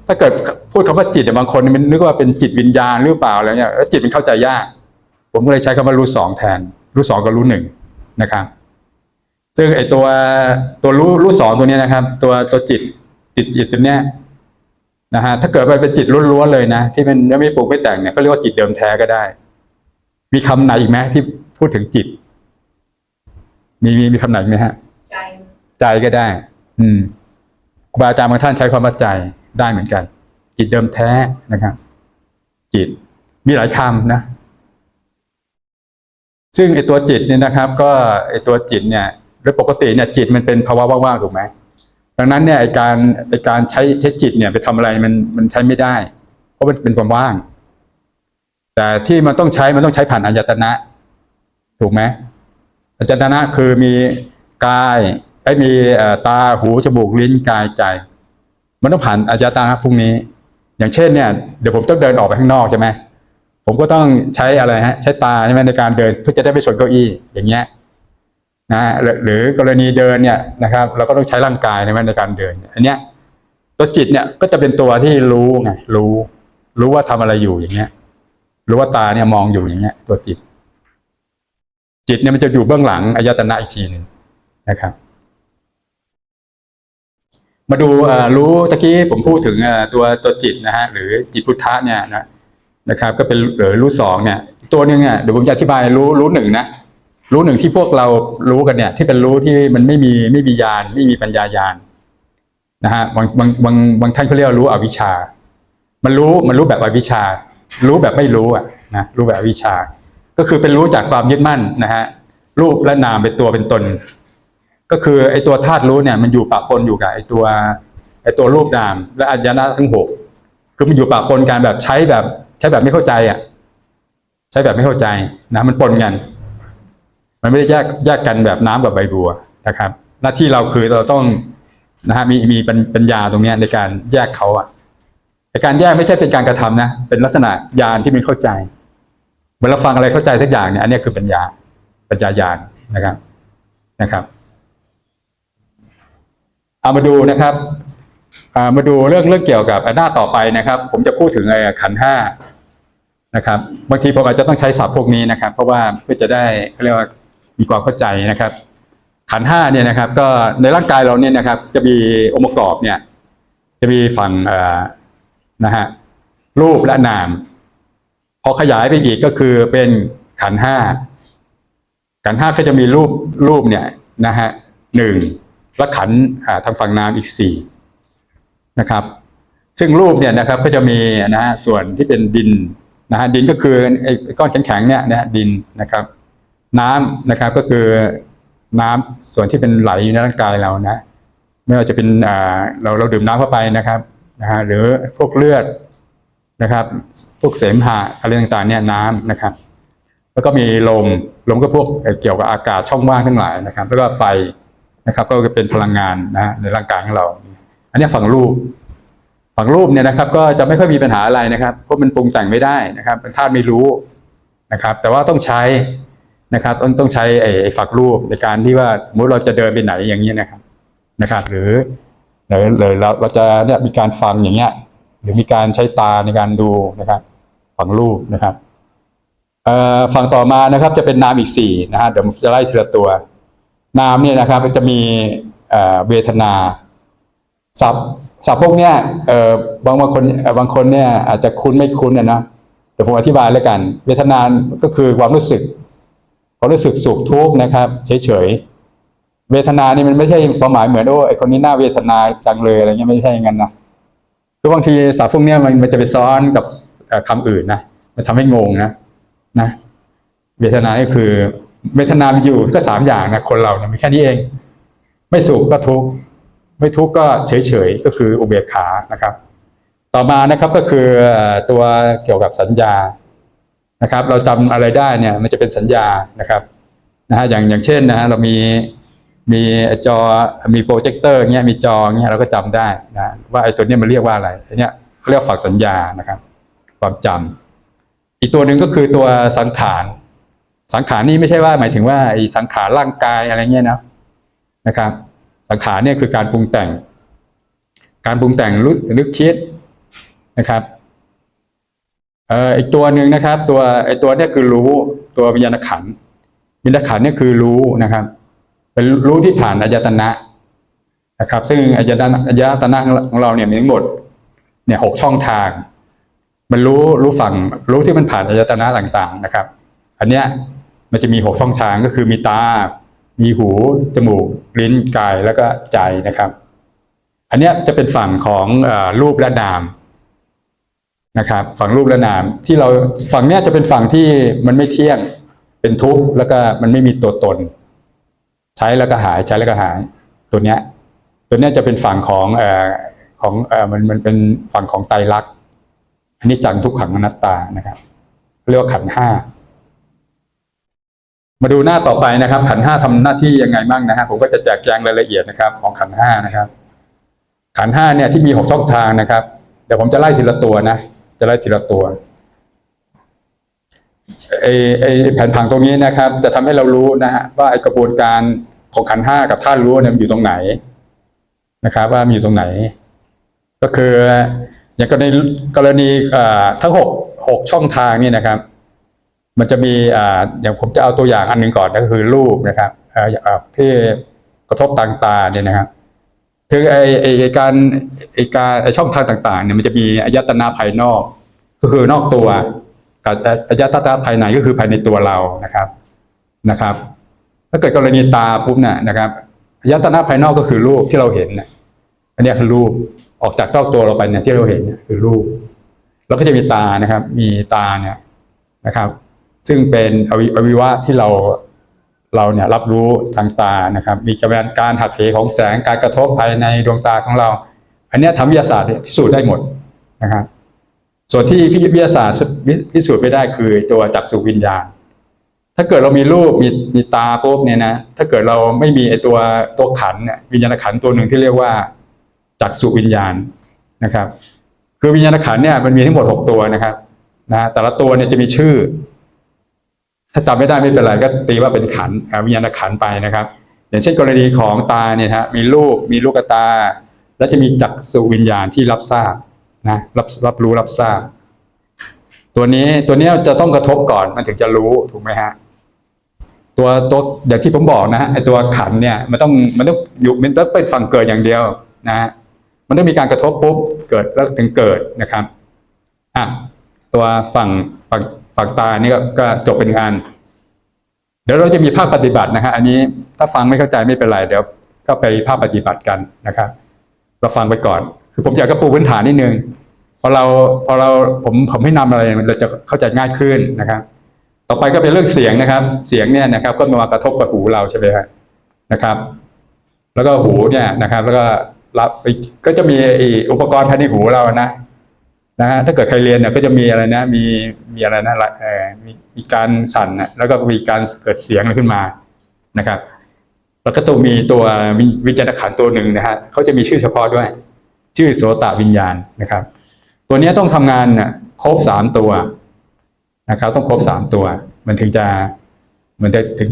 ถ้าเกิดพูดคำว่าจิตบางคนมันนึกว่าเป็นจิตวิญญาณหรือเปล่าอะไรเงี้ยจิตมันเข้าใจยากผมก็เลยใช้คำว่ารู้สองแทนรู้สองกับรู้หนึ่งนะครับซึ่งไอตัวรู้สองตัวนี้นะครับตัวจิตตัวเนี้ยนะฮะถ้าเกิดมันเป็นจิตล้วนๆเลยนะที่มันไม่ปรุงไม่แต่งเนี่ยก็เรียกว่าจิตเดิมแท้ก็ได้มีคำไหนอีกไหมที่พูดถึงจิตมีคำไหนไหมฮะใจก็ได้ครูบาอาจารย์บางท่านใช้ความว่าใจได้เหมือนกันจิตเดิมแท้นะครับจิตมีหลายคำนะซึ่งไอตัวจิตเนี่ยนะครับก็ไอตัวจิตเนี่ยโดยปกติเนี่ยจิตมันเป็นภาวะว่างๆถูกไหมดังนั้นเนี่ยไอการใช้จิตเนี่ยไปทำอะไรมันใช้ไม่ได้เพราะมันเป็นความว่างแต่ที่มันต้องใช้ผ่านอายตนะถูกไหมอายตนะคือมีกายมีตาหูจมูกลิ้นกายใจมันต้องผ่านอายตนะพวกนี้อย่างเช่นเนี่ยเดี๋ยวผมต้องเดินออกไปข้างนอกใช่ไหมผมก็ต้องใช้อะไรฮะใช้ตาใช่ไหมในการเดินเพื่อจะได้ไม่ชนเก้าอี้อย่างเงี้ยนะหรือกรณีเดินเนี่ยนะครับเราก็ต้องใช้ร่างกายในการเดินอันเนี้ยตัวจิตเนี่ยก็จะเป็นตัวที่รู้ไงรู้ว่าทำอะไรอยู่อย่างเงี้ยรู้ว่าตาเนี่ยมองอยู่อย่างเงี้ยตัวจิตเนี่ยมันจะอยู่เบื้องหลังอายตนะอีกทีนึงนะครับมาดูรู้ตะกี้ผมพูดถึงตัวจิตนะฮะหรือจิตพุทธะเนี่ยนะครับก็เป็นรู้สองเนี่ยตัวนึงเนี่ยเดี๋ยวผมจะอธิบายรู้หนึ่งนะรู้หนึ่งที่พวกเรารู้กันเนี่ยที่เป็นรู้ที่มันไม่มีญาณไม่มีปัญญาญาณนะฮะบางท่านเขาเรียกรู้อวิชชามันรู้แบบอวิชชารู้แบบไม่รู้นะรู้แบบอวิชชาก็คือเป็นรู้จากความยึดมั่นนะฮะรูปและนามเป็นตัวเป็นตนก็คือไอตัวธาตุรู้เนี่ยมันอยู่ปะปนอยู่กับไอตัวรูปนามและอายตนะทั้งหกคือมันอยู่ปะปนกันแบบใช้แบบไม่เข้าใจใช้แบบไม่เข้าใจนะมันปนกันมันไม่ได้แยกกันแบบน้ำกับใบบัวนะครับหน้าที่เราคือเราต้องนะฮะมีปัญญาตรงนี้ในการแยกเขาแต่การแยกไม่ใช่เป็นการกระทำนะเป็นลักษณะญาณที่มันเข้าใจเมื่อเราฟังอะไรเข้าใจสักอย่างเนี่ยอันนี้คือปัญญาญาณนะครับเอามาดูนะครับมาดูเรื่องเกี่ยวกับหน้าต่อไปนะครับผมจะพูดถึงขันธ์ห้านะครับบางทีผมอาจจะต้องใช้ศัพท์พวกนี้นะครับเพราะว่าเพื่อจะได้เรียกว่ามีความเข้าใจนะครับขันธ์ห้าเนี่ยนะครับก็ในร่างกายเราเนี่ยนะครับจะมีองค์ประกอบเนี่ยจะมีฝั่งนะฮะรูปและนามพอขยายไปอีกก็คือเป็นขันธ์ห้าก็จะมีรูปเนี่ยนะฮะหนึ่งและขันธ์ทางฝั่งนามอีกสี่นะครับซึ่งรูปเนี่ยนะครับก็จะมีนะฮะส่วนที่เป็นดินนะฮะดินก็คือไอ้ก้อนแข็งๆเนี่ยนะดินนะครับน้ำนะครับก็คือน้ำส่วนที่เป็นไหลอยู่ในร่างกายเรานะไม่ว่าจะเป็นเราดื่มน้ำเข้าไปนะครับนะฮะหรือพวกเลือด นะครับพวกเสมหะอะไรต่างๆเนี่ยน้ำนะครับแล้วก็มีลมก็พวกเกี่ยวกับอากาศช่องว่างทั้งหลายนะครับแล้วก็ไฟนะครับก็เป็นพลังงานนะในร่างกายของเราอันนี้ฝั่งรูปเนี่ยนะครับก็จะไม่ค่อยมีปัญหาอะไรนะครับเพราะมันปรุงแต่งไม่ได้นะครับเป็นธาตุไม่รู้นะครับแต่ว่าต้องใช้นะครับต้องใช้ไอ้ฝักรูปในการที่ว่าสมมติเราจะเดินไปไหนอย่างนี้นะครับหรือเราจะเนี่ยมีการฟังอย่างเงี้ยหรือมีการใช้ตาในการดูนะครับฝังรูปนะครับฝั่งต่อมานะครับจะเป็นนามอีก4นะฮะเดี๋ยวผมจะไล่ทีละตัวนามเนี่ยนะครับจะมีเวทนาศัพท์พวกเนี้ยบางคนเนี่ยอาจจะคุ้นไม่คุ้นนะเดี๋ยวผมอธิบายแล้วกันเวทนาก็คือความรู้สึกสุขทุกข์นะครับเฉยๆเวทนานี่มันไม่ใช่ความหมายเหมือนไอ้คนนี้น่าเวทนาจังเลยอะไรเงี้ยไม่ใช่อย่างนั้นนะคือบางทีศัพท์พวกนี้มันจะไปซ้อนกับคำอื่นนะมันทำให้งงนะเวทนาก็คือเวทนาอยู่ก็3อย่างนะคนเราเนี่ยมีแค่นี้เองไม่สุขก็ทุกข์ไม่ทุกข์ก็เฉยๆก็คืออุเบกขานะครับต่อมานะครับก็คือตัวเกี่ยวกับสัญญานะครับเราจำอะไรได้เนี่ยมันจะเป็นสัญญานะครับอย่างเช่นนะฮะเรามีจอมีโปรเจคเตอร์เงี้ยมีจอเงี้ยเราก็จำได้นะว่าไอ้ตัวนี้มันเรียกว่าอะไรไอ้เนี้ยเขาเรียกฝักสัญญานะครับความจำอีกตัวหนึ่งก็คือตัวสังขารนี่ไม่ใช่ว่าหมายถึงว่าไอ้สังขารร่างกายอะไรเงี้ยนะครับสังขารเนี่ยคือการปรุงแต่งนึกคิดนะครับอีกตัวหนึ่งนะครับตัวเนี่ยคือรู้ตัววิญญาณขันธ์เนี่ยคือรู้นะครับเป็นรู้ที่ผ่านอายตนะนะครับซึ่งอายตนะของเราเนี่ยมีทั้งหมดเนี่ย6ช่องทางมันรู้ที่มันผ่านอายตนะต่างๆนะครับอันเนี้ยมันจะมี6ช่องทางก็คือมีตามีหูจมูกลิ้นกายแล้วก็ใจนะครับอันเนี้ยจะเป็นฝั่งของรูปและนามนะครับฝั่งรูปและนามที่เราฝั่งเนี้ยจะเป็นฝั่งที่มันไม่เที่ยงเป็นทุกข์แล้วก็มันไม่มีตัวตนใช้แล้วก็หายตัวเนี้ยจะเป็นฝั่งของมันเป็นฝั่งของไตรลักษณ์อันนี้จังทุกขังอนัตตานะครับเรียกว่าขันธ์5มาดูหน้าต่อไปนะครับขันธ์5ทำหน้าที่ยังไงบ้างนะฮะผมก็จะแจกแจงรายละเอียดนะครับของขันธ์5นะครับขันธ์5เนี่ยที่มี6ช่องทางนะครับเดี๋ยวผมจะไล่ทีละตัวนะไอ้แผ่นผังตรงนี้นะครับจะทำให้เรารู้นะฮะว่าไอ้กระบวนการของขันธ์5กับธาตุรู้เนี่ยมันอยู่ตรงไหนนะครับว่ามันอยู่ตรงไหนก็คืออย่างกรณีทั้ง6ช่องทางนี่นะครับมันจะมีอย่างผมจะเอาตัวอย่างอันหนึ่งก่อนก็คือรูปนะครับที่กระทบทางตาเนี่ยนะครับคือไอ้ช่องทางต่างๆเนี่ยมันจะมีอายตนะภายนอกก็คือนอกตัวกับอายตนะภายในก็คือภายในตัวเรานะครับถ้าเกิดกรณีตาปุ๊บเนี่ยนะครับอายตนะภายนอกก็คือรูปที่เราเห็นเนี่ยอันนี้คือรูปออกจากนอกตัวเราไปเนี่ยที่เราเห็นเนี่ยคือรูปแล้วก็จะมีตานะครับมีตาเนี่ยนะครับซึ่งเป็นอวัยวะที่เราเนี่ยรับรู้ทางตานะครับมีการหักเหของแสงการกระทบภายในดวงตาของเราอันนี้ทางวิทยาศาสตร์พิสูจน์ได้หมดนะครับส่วนที่วิทยาศาสตร์พิสูจน์ไม่ได้คือตัวจักษุวิญญาณถ้าเกิดเรามีรูปมีตาปุ๊บเนี่ยนะถ้าเกิดเราไม่มีไอตัวขันเนี่ยวิญญาณขันตัวหนึ่งที่เรียกว่าจักษุวิญญาณนะครับคือวิญญาณขันเนี่ยมันมีทั้งหมด6ตัวนะครับแต่ละตัวเนี่ยจะมีชื่อถ้าจำไม่ได้ไม่เป็นไรก็ตีว่าเป็นขันวิญญาณขันไปนะครับอย่างเช่นกรณีของตาเนี่ยฮะมีลูกตาแล้วจะมีจักษุวิญญาณที่รับทราบนะรับรู้รับทราบตัวนี้จะต้องกระทบก่อนมันถึงจะรู้ถูกไหมฮะตัวอย่างที่ผมบอกนะไอตัวขันเนี่ยมันต้องอยู่มันต้องเป็นฝั่งเกิดอย่างเดียวนะมันต้องมีการกระทบปุ๊บเกิดแล้วถึงเกิดนะครับตัวฝั่งตานี่ก็จบเป็นงานเดี๋ยวเราจะมีภาคปฏิบัตินะฮะอันนี้ถ้าฟังไม่เข้าใจไม่เป็นไรเดี๋ยวก็ไปภาคปฏิบัติกันนะครับเราฟังไปก่อนคือผมอยากจะปูพื้นฐานนิดนึงพอเราผมให้นำอะไรเราจะเข้าใจง่ายขึ้นนะครับต่อไปก็เป็นเรื่องเสียงนะครับเสียงเนี่ยนะครับก็มากระทบกับหูเราใช่ไหมนะครับแล้วก็หูเนี่ยนะครับแล้วก็รับก็จะมีอุปกรณ์ภายในหูเรานะ นะฮะถ้าเกิดใครเรียนเนี่ยก็จะมีอะไรนะมีอะไรนะมีการสั่นนะแล้วก็มีการเกิดเสียงอะไรขึ้นมานะครับแล้วก็ต้องมีตัววิญญาณขันธ์ตัวหนึ่งนะฮะเขาจะมีชื่อเฉพาะด้วยชื่อโสตวิญญาณนะครับตัวนี้ต้องทำงานน่ะครบ3ตัวนะครับต้องครบ3ตัวมันถึง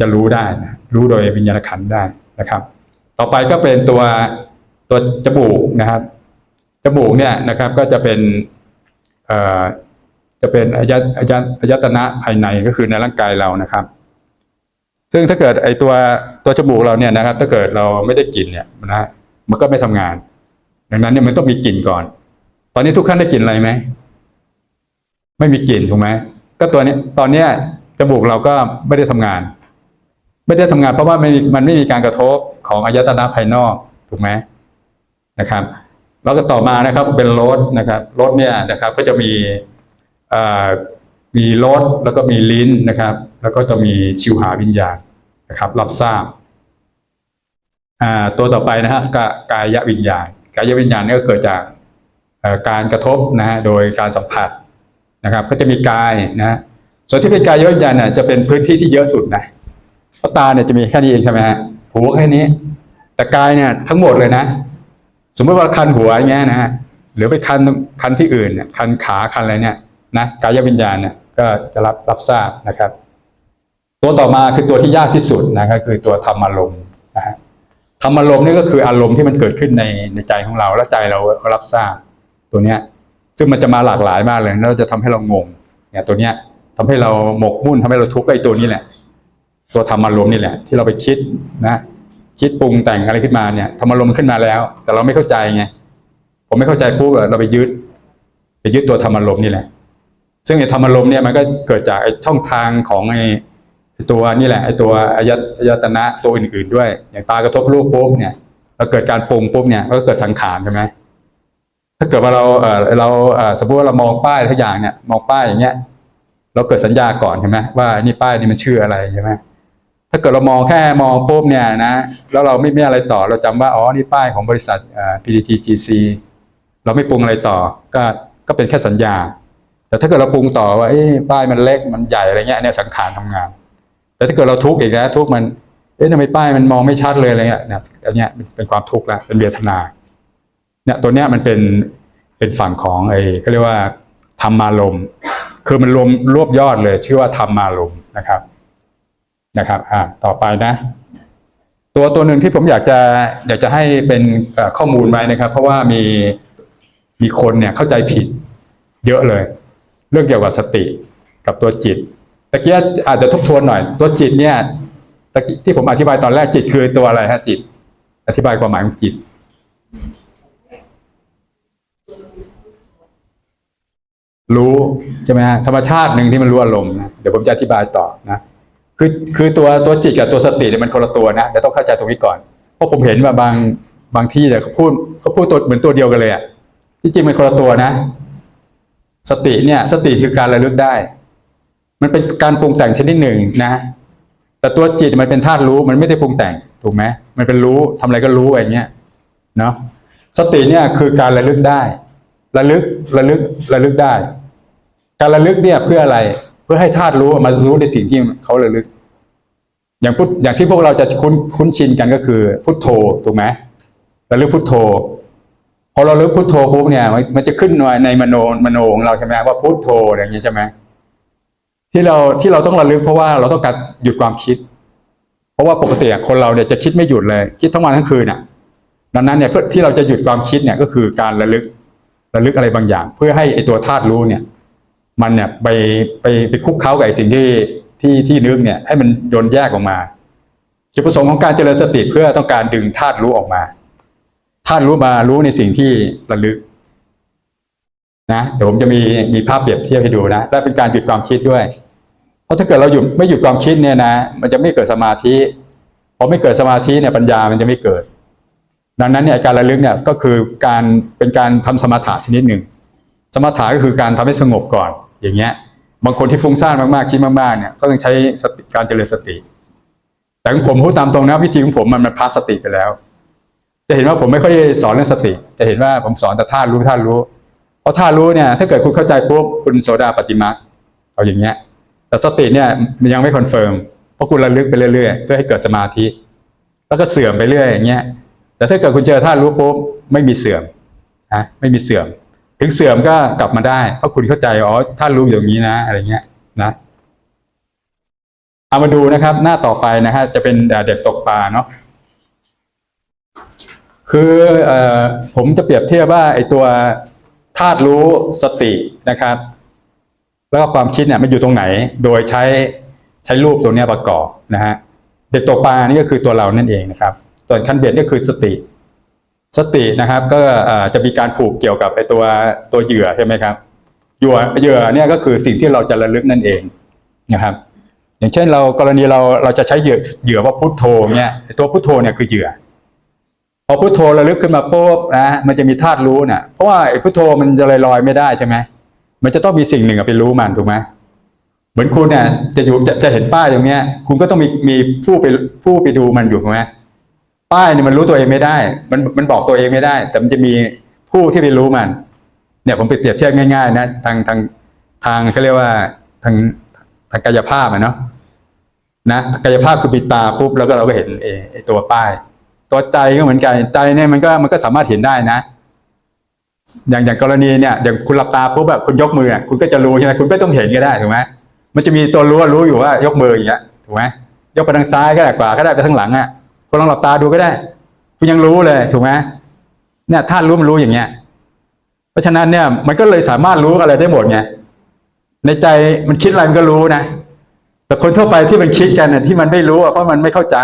จะรู้ได้นะรู้โดยวิญญาณขันธ์ได้นะครับต่อไปก็เป็นตัวจมูกนะครับจมูกเนี่ยนะครับก็จะเป็นอายตนะภายในก็คือในร่างกายเรานะครับซึ่งถ้าเกิดไอตัวจมูกเราเนี่ยนะครับถ้าเกิดเราไม่ได้กลิ่นเนี่ยนะมันก็ไม่ทำงานดังนั้นเนี่ยมันต้องมีกลิ่นก่อนตอนนี้ทุกท่านได้กลิ่นอะไรไหมไม่มีกลิ่นถูกไหมก็ตัวนี้ตอนเนี้ยจมูกเราก็ไม่ได้ทำงานเพราะว่ามันไม่มีการกระทบของอายตนะภายนอกถูกไหมนะครับแล้วก็ต่อมานะครับเป็นรสนะครับรสเนี่ยนะครับก็จะมีรสแล้วก็มีลิ้นนะครับแล้วก็จะมีชิวหาวิญญาณนะครับรับทราบตัวต่อไปนะฮะกายวิญญาณนี่ก็เกิดจากการกระทบนะฮะโดยการสัมผัสนะครับก็จะมีกายนะส่วนที่เป็นกายวิญญาณเนี่ยจะเป็นพื้นที่ที่เยอะสุดนะเพราะตาเนี่ยจะมีแค่นี้เองใช่ไหมฮะหูแค่นี้แต่กายเนี่ยทั้งหมดเลยนะสมมติว่าคันหัวอย่างเงี้ยนะฮะหรือไปคันที่อื่นเนี่ยคันขาคันอะไรเนี่ยนะกายวิญญาณเนี่ยก็จะรับทราบนะครับตัวต่อมาคือตัวที่ยากที่สุดนะครับคือตัวธรรมารมณ์นะฮะธรรมารมณ์นี่ก็คืออารมณ์ที่มันเกิดขึ้นในใจของเราและใจเรารับทราบตัวเนี้ยซึ่งมันจะมาหลากหลายมากเลยแล้วจะทำให้เรางงเนี่ยตัวเนี้ยทำให้เราหมกมุ่นทำให้เราทุกข์ไอ้ตัวนี้แหละตัวธรรมารมณ์นี่แหละที่เราไปคิดนะคิดปรุงแต่งอะไรขึ้นมาเนี่ยธรรมารมณ์ขึ้นมาแล้วแต่เราไม่เข้าใจไงผมไม่เข้าใจปุ๊บเราไปยึดตัวธรรมารมณ์นี่แหละซึ่งไอ้ธรรมารมณ์เนี่ยมันก็เกิดจากไอ้ช่องทางของไอ้ตัวนี่แหละไอ้ตัวอายตนะตัวอื่นๆด้วยอย่างตากระทบรูปปุ๊บเนี่ยเราเกิดการปรุงปุ๊บเนี่ยก็เกิดสังขารใช่ไหมถ้าเกิดว่าเราสมมติว่าเรามองป้ายทุกอย่างเนี่ยมองป้ายอย่างเงี้ยเราเกิดสัญญาก่อนใช่ไหมว่านี่ป้ายนี่มันชื่ออะไรใช่ไหมถ้าเกิดเรามองแค่มองปุ๊บเนี่ยนะแล้วเราไม่อะไรต่อเราจำว่าอ๋อนี่ป้ายของบริษัทPTTGC เราไม่ปรุงอะไรต่อก็เป็นแค่สัญญาแต่ถ้าเกิดเราปรุงต่อว่าป้ายมันเล็กมันใหญ่อะไรเงี้ยเนี่ยสังขารทำงานแต่ถ้าเกิดเราทุกข์อีกแล้วทุกข์มันทำไมป้ายมันมองไม่ชัดเลยอะไรเงี้ยเนี่ยอันเนี้ยเป็นความทุกข์ละเป็นเวทนาเนี่ยตัวเนี้ยมันเป็นฝั่งของเขาเรียกว่าธรรมารมณ์คือมันรวบยอดเลยชื่อว่าธรรมารมณ์นะครับต่อไปนะตัวหนึ่งที่ผมอยากจะให้เป็นข้อมูลไว้นะครับเพราะว่ามีคนเนี่ยเข้าใจผิดเยอะเลยเรื่องเกี่ยวกับสติกับตัวจิตตะกี้อาจจะทบทวนหน่อยตัวจิตเนี่ยที่ผมอธิบายตอนแรกจิตคือตัวอะไรฮะจิตอธิบายความหมายของจิตรู้ใช่ไหมฮะธรรมชาติหนึ่งที่มันรู้อารมณ์นะเดี๋ยวผมจะอธิบายต่อนะคือตัวจิตกับตัวสติเนี่ยมันคนละตัวนะเดี๋ยวต้องเข้าใจตรงนี้ก่อนเพราะผมเห็นว่าบางที่เนี่ยเขาพูดตัวเหมือนตัวเดียวกันเลยอ่ะที่จริงมันคนละตัวนะสติคือการระลึกได้มันเป็นการปรุงแต่งชนิดหนึ่งนะแต่ตัวจิตมันเป็นธาตุรู้มันไม่ได้ปรุงแต่งถูกไหมมันเป็นรู้ทำอะไรก็รู้อย่างเงี้ยเนาะสติเนี่ยคือการระลึกได้ระลึกได้การระลึกเนี่ยเพื่ออะไรเพื่อให้ธาตุรู้มารู้ในสิ่งที่เขาระลึกอย่างที่พวกเราจะคุ้นชินกันก็คือพุทโธถูกไหมระลึกพุทโธพอเราระลึกพุทโธปุ๊บเนี่ยมันจะขึ้นในมโนของเราใช่ไหมว่าพุทโธอย่างนี้ใช่ไหมที่เราต้องระลึกเพราะว่าเราต้องการหยุดความคิดเพราะว่าปกติคนเราเนี่ยจะคิดไม่หยุดเลยคิดทั้งวันทั้งคืนน่ะดังนั้นเนี่ยที่เราจะหยุดความคิดเนี่ยก็คือการระลึกอะไรบางอย่างเพื่อให้ไอตัวธาตุรู้เนี่ยมันเนี่ยไปคุกเข้ากับไอสิ่งที่นึกเนี่ยให้มันโยนแยกออกมาจุดประสงค์ของการเจริญสติเพื่อต้องการดึงธาตุรู้ออกมาธาตุรู้มารู้ในสิ่งที่ระลึกนะเดี๋ยวผมจะมีภาพเปรียบเทียบให้ดูนะและเป็นการหยุดความคิดด้วยเพราะถ้าเกิดเราไม่หยุดความคิดเนี่ยนะมันจะไม่เกิดสมาธิพอไม่เกิดสมาธิเนี่ยปัญญามันจะไม่เกิดดังนั้นเนี่ยการระลึกเนี่ยก็คือเป็นการทำสมถะชนิดหนึ่งสมถะก็คือการทำให้สงบก่อนอย่างเงี้ยบางคนที่ฟุ้งซ่านมากๆคิดมากๆเนี่ยก็ต้องใช้การเจริญสติแต่ของผมพูดตามตรงนะวิธีของผมมันพาสติไปแล้วจะเห็นว่าผมไม่ค่อยสอนเรื่องสติจะเห็นว่าผมสอนแต่ธาตุรู้ เพราะธาตุรู้เนี่ยถ้าเกิดคุณเข้าใจปุ๊บคุณโสดาปัตติมรรคเอาอย่างเงี้ยแต่สติเนี่ยมันยังไม่คอนเฟิร์มเพราะคุณระลึกไปเรื่อยๆเพื่อให้เกิดสมาธิแล้วก็เสื่อมไปเรื่อยอย่างเงี้ยแต่ถ้าเกิดคุณเจอธาตุรู้ปุ๊บไม่มีเสื่อมนะไม่มีเสื่อมถึงเสื่อมก็กลับมาได้เพราะคุณเข้าใจอ๋อธาตุรู้อย่างนี้นะอะไรเงี้ยนะเอามาดูนะครับหน้าต่อไปนะฮะจะเป็นเด็กตกปลาเนาะคือผมจะเปรียบเทียบว่าไอ้ตัวธาตุรู้สตินะครับแล้วก็ความคิดเนี่ยมันอยู่ตรงไหนโดยใช้รูปตัวนี้ประกอบนะฮะเด็กตกปลานี่ก็คือตัวเรานั่นเองนะครับส่วนคันเบ็ดก็คือสตินะครับก็จะมีการผูกเกี่ยวกับไอ้ตัวเหยื่อใช่ไหมครับเหยื่อเนี่ยก็คือสิ่งที่เราจะระลึกนั่นเองนะครับอย่างเช่นกรณีเราจะใช้เหยื่อว่าพุทโธเนี่ยตัวพุทโธเนี่ยคือเหยื่อพอพุทโธระลึกขึ้นมาปุ๊บนะมันจะมีธาตุรู้เนี่ยเพราะว่าไอ้พุทโธมันจะลอยไม่ได้ใช่ไหมมันจะต้องมีสิ่งหนึ่งไปรู้มันถูกไหมเหมือนคุณเนี่ยจะเห็นป้ายตรงเนี้ยคุณก็ต้องมีผู้ไปดูมันอยู่ถูกไหมป้ายเนี่ยมันรู้ตัวเองไม่ได้มันบอกตัวเองไม่ได้แต่มันจะมีผู้ที่ไปรู้มันเนี่ยผมไปเปรียบเทียบง่ายๆนะทางเขาเรียกว่าทางกายภาพเนาะนะกายภาพคือปิดตาปุ๊บแล้วก็เราก็เห็นไอ้ตัวป้ายตัวใจก็เหมือนกันใจเนี่ยมันก็สามารถเห็นได้นะอย่างกรณีเนี่ยอย่างคุณหลับตาปุ๊บแบบคุณยกมือคุณก็จะรู้ใช่ไหมคุณไม่ต้องเห็นก็ได้ถูกไหมมันจะมีตัวรู้อยู่ว่ายกมืออย่างเงี้ยถูกไหมยกไปทางซ้ายก็ได้กว่าก็ได้ไปทางหลังคุณลองหลับตาดูก็ได้คุณยังรู้เลยถูกไหมเนี่ยถ้ารู้มันรู้อย่างเงี้ยเพราะฉะนั้นเนี่ยมันก็เลยสามารถรู้อะไรได้หมดไงในใจมันคิดอะไรมันก็รู้นะแต่คนทั่วไปที่มันคิดกันเนี่ยที่มันไม่รู้เพราะมันไม่เข้าใจ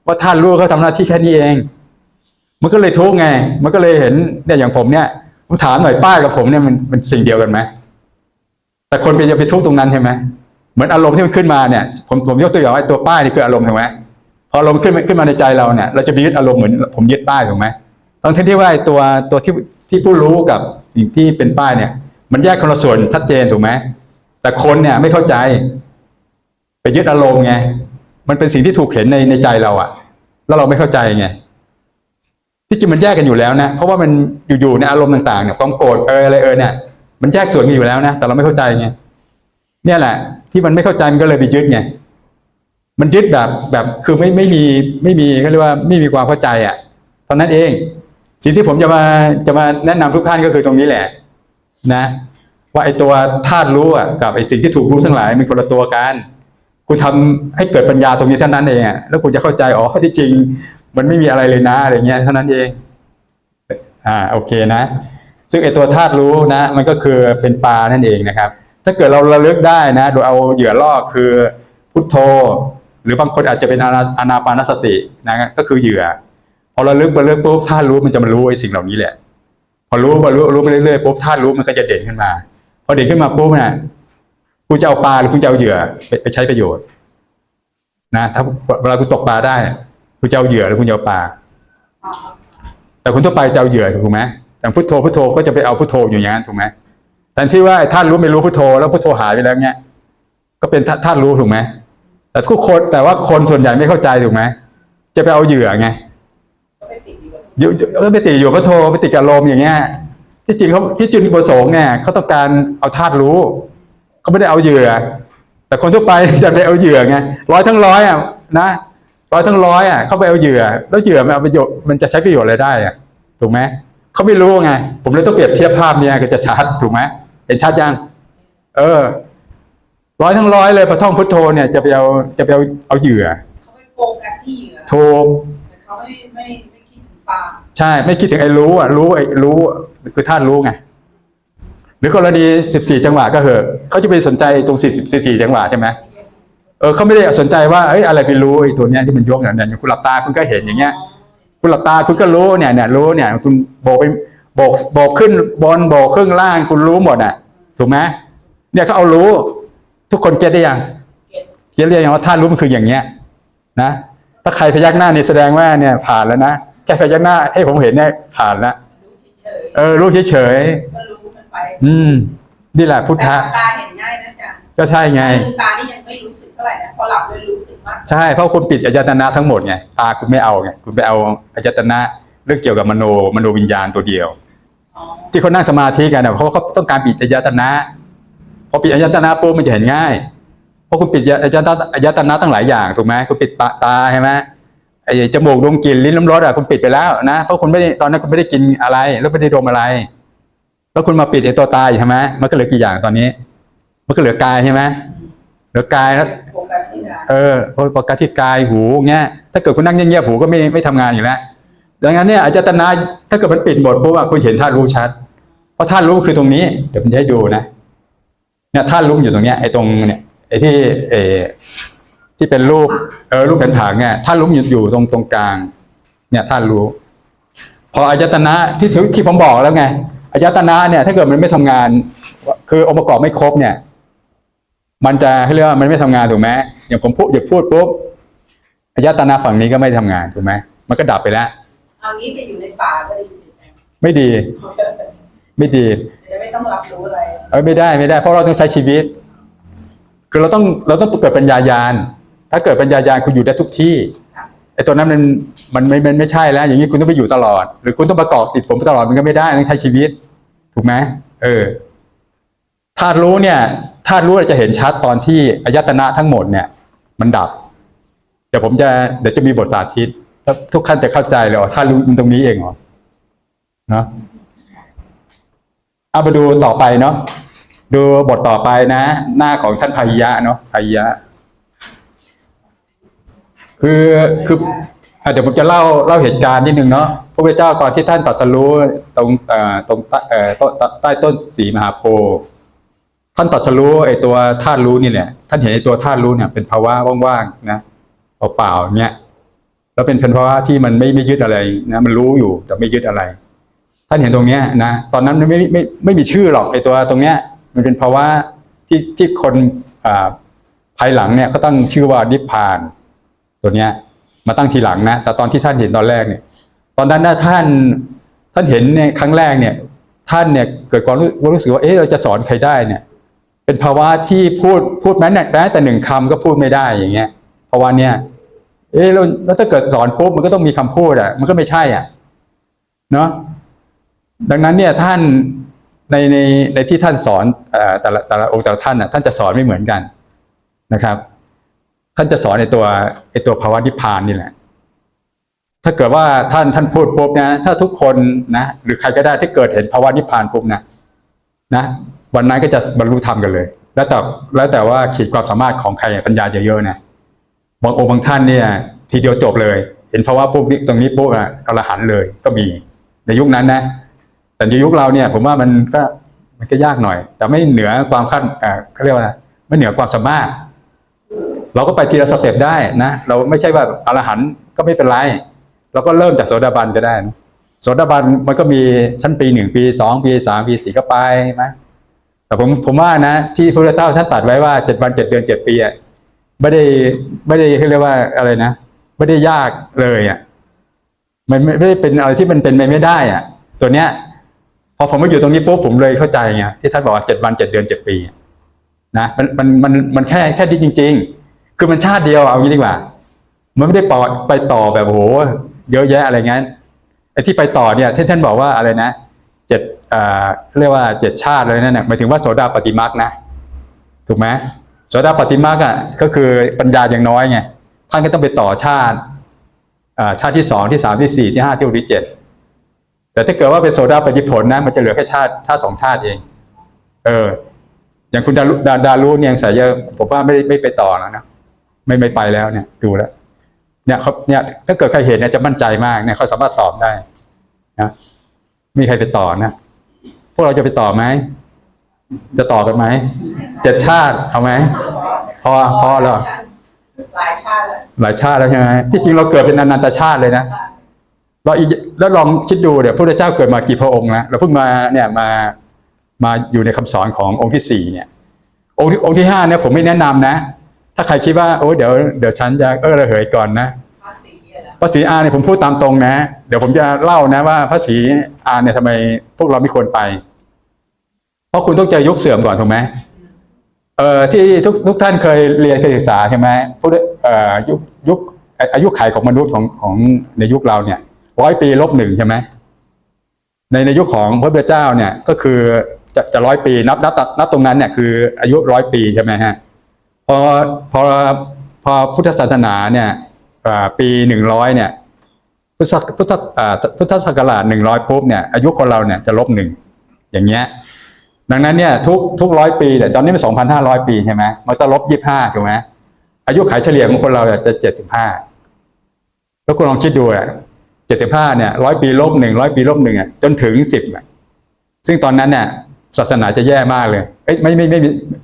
ว่าท่านรู้เขาทำหน้าที่แค่นี้เองมันก็เลยทุกข์ไงมันก็เลยเห็นเนี่ยอย่างผมเนี่ยผมถามหน่อยป้ายกับผมเนี่ยมันสิ่งเดียวกันไหมแต่คนจะไปทุกข์ตรงนั้นใช่ไหมเหมือนอารมณ์ที่มันขึ้นมาเนี่ยผมยกตัวอย่างว่าตัวป้ายนี่คืออารมณ์ถูกไหมพออารมณ์ขึ้นมาในใจเราเนี่ยเราจะยึดอารมณ์เหมือนผมยึดป้ายถูกไหมทั้งที่ว่าตัวที่ผู้รู้กับสิ่งที่เป็นป้ายเนี่ยมันแยกคนละส่วนชัดเจนถูกไหมแต่คนเนี่ยไม่เข้าใจไปยึดอารมณ์ไงมันเป็นสิ่งที่ถูกเห็นในใจเราแล้วเราไม่เข้าใจไงที่จริงมันแยกกันอยู่แล้วนะเพราะว่ามันอยู่ในอารมณ์ต่างๆเนี่ยความโกรธอะไรเนี่ยมันแยกส่วนกันอยู่แล้วนะแต่เราไม่เข้าใจไงเนี่ยแหละที่มันไม่เข้าใจมันก็เลยไปยึดไงมันยึดแบบคือไม่มีเขาเรียกว่าไม่มีความเข้าใจเท่านั้นเองสิ่งที่ผมจะมาแนะนำทุกท่านก็คือตรงนี้แหละนะว่าไอ้ตัวธาตุรู้กับไอ้สิ่งที่ถูกรู้ทั้งหลายมันคนละตัวกันคุณทำให้เกิดปัญญาตรงนี้เท่านั้นเองแล้วคุณจะเข้าใจอ๋อที่จริงมันไม่มีอะไรเลยนะอะไรเงี้ยเท่านั้นเองโอเคนะซึ่งไอตัวธาตุรู้นะมันก็คือเป็นปลานั่นเองนะครับถ้าเกิดเราระลึกได้นะโดยเอาเหยื่อล่อคือพุทโธหรือบางคนอาจจะเป็นอานาปานสตินะก็คือเหยื่อพอระลึกปุ๊บธาตุรู้มันจะมารู้ไอสิ่งเหล่านี้แหละพอรู้ไปเรื่อยๆปุ๊บธาตุรู้มันก็จะเด่นขึ้นมาพอเด่นขึ้นมาปุ๊บเนี่ยคุณจะเอาปลาหรือคุณจะเอาเหยื่อไปใช้ประโยชน์นะถ้าเวลาคุณตกปลาได้คุณจะเอาเหยื่อหรือคุณจะเอาปลาแต่คุณทั่วไปจะเอาเหยื่อถูกไหมอย่างพุทโธก็จะไปเอาพุทโธอยู่อย่างนั้นถูกไหมแทนที่ว่าท่านรู้ไม่รู้พุทโธแล้วพุทโธหายไปแล้วเงี้ยก็เป็นท่านรู้ถูกไหมแต่ว่าคนส่วนใหญ่ไม่เข้าใจถูกไหมจะไปเอาเหยื่อไงก็ไปติดอยู่พุทโธไปติดกับลมอย่างเงี้ยที่จริงเขาที่จุดประสงค์เนี่ยเขาต้องการเอาธาตุรู้เขาไม่ได้เอาเหยื่อแต่คนทั่วไปจะไปเอาเหยื่อไงร้อยทั้งร้อยนะร้อยทั้งร้อยเขาไปเอาเหยื่อแล้วเหยื่อมันเอาประโยชน์มันจะใช้ประโยชน์อะไรได้ถูกไหมเขาไม่รู้ไงผมเลยต้องเปรียบเทียบภาพเนี่ยก็จะชัดถูกไหมเห็นชัดยังร้อยทั้งร้อยเลยพอท่องพุทโธเนี่ยจะไปเอาเหยื่อเขาไปโฟกัสที่เหยื่อถูกแต่เขาไม่คิดถึงปลาใช่ไม่คิดถึงไอ้รู้รู้คือธาตุรู้ไงหรือกรณี14จังหวะก็เหอะเขาจะไปสนใจตรง14จังหวะใช่ไหมเขาไม่ได้สนใจว่าอะไรไปรู้ไอ้ตัวเนี้ยที่มันยกเนี่ยคุณหลับตาคุณก็เห็นอย่างเงี้ยคุณหลับตาคุณก็รู้เนี่ยรู้เนี่ยคุณโบกขึ้นบนโบกครึ่งล่างคุณรู้หมดถูกไหมเนี่ยเขาเอารู้ทุกคนเก็ตได้ยังเก็ตเรียกอย่างว่าท่านรู้มันคืออย่างเงี้ยนะถ้าใครพยักหน้านี่แสดงว่าเนี่ยผ่านแล้วนะแค่พยักหน้าให้ผมเห็นเนี่ยผ่านแล้วรู้เฉยนี่แหละพุทธะตาเห็นง่ายนะจ๊ะก็ใช่ไงตานี่ยังไม่รู้สึกเท่าไหร่นะพอหลับเลยรู้สึกมากใช่เพราะคุณปิดอายตนะทั้งหมดไงตาคุณไม่เอาไงคุณไปเอาอายตนะเรื่องเกี่ยวกับมโนวิญญาณตัวเดียว ที่เขานั่งสมาธิกันเพราะเขาต้องการปิดอายตนะพอปิดอายตนะปุ๊บมันจะเห็นง่ายเพราะคุณปิดอายตนะตั้งหลายอย่างถูกไหมคุณปิดตาใช่ไหมไอ้จมูกดมกลิ่นลิ้นลิ้มรสคุณปิดไปแล้วนะเพราะคุณไม่ได้ตอนนั้นคุณไม่ได้กินอะไรแล้วไม่ได้ดมอะไรแล้วคุณมาปิดไอ้ตัวตาใช่ไหมมันก็เหลือกี่อย่างตอนนี้มันก็เหลือกายใช่ไหมเหลือกายแล้วโฟกัสที่กายหูเงี้ยถ้าเกิดคุณนั่งเงียบๆหูก็ไม่ทำงานอยู่แล้วดังนั้นเนี่ยอายตนะถ้าเกิดมันปิดหมดปุ๊บคุณเห็นธาตุรู้ชัดเพราะธาตุรู้คือตรงนี้เดี๋ยวผมจะให้ดูนะเนี่ยธาตุรู้อยู่ตรงเนี้ยไอ้ตรงเนี่ยไอ้ที่เป็นรูปรูปแผ่นผังเนี่ยธาตุรู้อยู่ตรงกลางเนี่ยธาตุรู้พออายตนะที่ผมบอกแล้วไงอายตนะเนี่ยถ้าเกิดมันไม่ทำงานคือองค์ประกอบไม่ครบเนี่ยมันจะให้เรียกว่ามันไม่ทำงานถูกไหมอย่างผมพูดปุ๊บอายตนะฝั่งนี้ก็ไม่ทำงานถูกไหมมันก็ดับไปแล้ว
เอางี้ไปอยู่ในป่าก็ดีสิ
ไม่ดี
จะไม่ต้องรับรู้อะไร
ไม่ได้เพราะเราต้องใช้ชีวิตคือเราต้องเกิดปัญญายาณถ้าเกิดปัญญายาณคุณอยู่ได้ทุกที่ไอ้ตัวนั้นมันไม่ใช่แล้วอย่างนี้คุณต้องไปอยู่ตลอดหรือคุณต้องประกอบติดผมตลอดมันก็ไม่ได้ต้องใช้ชีวิตถูกไหมธาตุรู้เนี่ยธาตุรู้เราจะเห็นชัดตอนที่อายตนะทั้งหมดเนี่ยมันดับเดี๋ยวจะมีบทสาธิตแล้วทุกท่านจะเข้าใจเลยธาตุรู้มันตรงนี้เองเหรอเนาะเอามาดูต่อไปเนาะดูบทต่อไปนะหน้าของท่านพาหิยะเนาะพาหิยะคือเดี๋ยวผมจะเล่าเหตุการณ์นิดนึงเนาะพระพุทธเจ้าตอนที่ท่านตรัสรู้ตรงใต้ต้นสีมหาโพธิ์ท่านตรัสรู้ไอ้ตัวธาตุรู้นี่แหละท่านเห็นไอ้ตัวธาตุรู้เนี่ยเป็นภาวะว่างๆนะเปล่าๆเนี่ยแล้วเป็นภาวะที่มันไม่ยึดอะไรนะมันรู้อยู่แต่ไม่ยึดอะไรท่านเห็นตรงเนี้ยนะตอนนั้นไม่มีชื่อหรอกไอ้ตัวตรงเนี้ยมันเป็นภาวะที่คนภายหลังเนี่ยเขาตั้งชื่อว่านิพพานตัวเนี้ยมาตั้งทีหลังนะแต่ตอนที่ท่านเห็นตอนแรกเนี่ยตอนนั้นนะท่านเห็นเนี่ยครั้งแรกเนี่ยท่านเนี่ยเกิดความรู้สึกว่าเราจะสอนใครได้เนี่ยเป็นภาวะที่พูดแม้แต่หนึ่งคำก็พูดไม่ได้อย่างเงี้ยภาวะเนี่ยแล้วถ้าเกิดสอนปุ๊บมันก็ต้องมีคำพูดมันก็ไม่ใช่เนาะดังนั้นเนี่ยท่านในที่ท่านสอนแต่ละองค์แต่ละท่านท่านจะสอนไม่เหมือนกันนะครับท่านจะสอนในตัวภาวะนิพพานนี่แหละถ้าเกิดว่าท่านพูดปุ๊บนะถ้าทุกคนนะหรือใครก็ได้ที่เกิดเห็นภาวะนิพพานปุ๊บนะวันนั้นก็จะบรรลุธรรมกันเลยแล้วแต่ว่าขีดความสามารถของใครปัญญาเยอะๆนะบางองค์บางท่านเนี่ยทีเดียวจบเลยเห็นภาวะปุ๊บตรงนี้ปุ๊บอรหันต์เลยก็มีในยุคนั้นนะแต่ในยุคเราเนี่ยผมว่ามันก็ยากหน่อยแต่ไม่เหนือความคาดเขาเรียกว่าไม่เหนือความสามารถเราก็ไปทีละสเต็ปได้นะเราไม่ใช่ว่าอรหันต์ก็ไม่เป็นไรเราก็เริ่มจากโสดาบันก็ได้นะโสดาบันมันก็มีชั้นปี1ปี2ปี3ปี4ก็ไปไหมแต่ผมว่านะที่พระพุทธเจ้าท่านตรัสไว้ว่า7 วัน7 เดือน7 ปีไม่ได้เขาเรียกว่าอะไรนะไม่ได้ยากเลยมันไม่ได้เป็นอะไรที่มันเป็นไปไม่ได้ตัวเนี้ยพอผมมาอยู่ตรงนี้ปุ๊บผมเลยเข้าใจไงที่ท่านบอกว่า7 วัน7 เดือน7 ปีนะมันแค่ดีจริงๆคือมันชาติเดียวเอางี้ดีกว่ามันไม่ได้ไปต่อแบบโหเยอะแยะอะไรเงี้ยไอ้ที่ไปต่อเนี่ยที่ท่านบอกว่าอะไรนะเรียกว่า7 ชาติเลยนั่นหมายถึงว่าโสดาปัตติมรรคนะถูกไหมโสดาปัตติมรรคก็คือปัญญาอย่างน้อยไงท่านก็ต้องไปต่อชาติที่2ที่3ที่4ที่5ที่6ที่7แต่ถ้าเกิดว่าเป็นโสดาปัตติผลนะมันจะเหลือแค่ถ้า2 ชาติเองอย่างคุณดารุเนี่ยสายเยอะผมว่าไม่ไปต่อแล้วนะไม่ไปแล้วเนี่ยดูแล้วเนี่ยถ้าเกิดใครเห็นเนี่ยจะมั่นใจมากเนี่ยเขาสามารถตอบได้นะมีใครไปต่อนะพวกเราจะไปต่อไหมจะต่อกันไหม7 ชาติเอาไหมพอแล้วหลายชาติแล้วใช่ไหมที่จริงเราเกิดเป็นอนันตชาติเลยนะแล้วลองคิดดูเดี๋ยวพระพุทธเจ้าเกิดมากี่พระองค์นะเราเพิ่งมาเนี่ยมาอยู่ในคำสอนขององค์ที่4เนี่ยองค์ที่5เนี่ยผมไม่แนะนำนะถ้าใครคิดว่าโอ้เดี๋ยวฉันจะระเหยก่อนนะพระศรีอานเนี่ยผมพูดตามตรงนะเดี๋ยวผมจะเล่านะว่าพระศรีอานเนี่ยทำไมพวกเราไม่ควรไปเพราะคุณต้องเจอยุคเสื่อมก่อนถูกไหมที่ทุกท่านเคยเรียนเคยศึกษาใช่ไหมยุคอายุขัยของมนุษย์ของในยุคเราเนี่ย100 ปีลบ 1ใช่ไหม ในยุคของพระพุทธเจ้าเนี่ยก็คือจะ100 ปีนับตรงนั้นเนี่ยคืออายุ100 ปีใช่ไหมฮะพอพุทธศาสนาเนี่ยปี100เนี่ยพุทธศักราช100ปุ๊บเนี่ยอายุคนเราเนี่ยจะ-1อย่างเงี้ยดังนั้นเนี่ยทุก100 ปีเนี่ยตอนนี้มัน2,500 ปีใช่ไหมมันจะ-25ถูกไหมอายุขัยเฉลี่ยของคนเราจะ75แล้วคุณลองคิดดูอ่ะ75เนี่ย100 ปี-1 100 ปี-1อ่ะจนถึง10อ่ะซึ่งตอนนั้นเนี่ยศาสนาจะแย่มากเลยไม่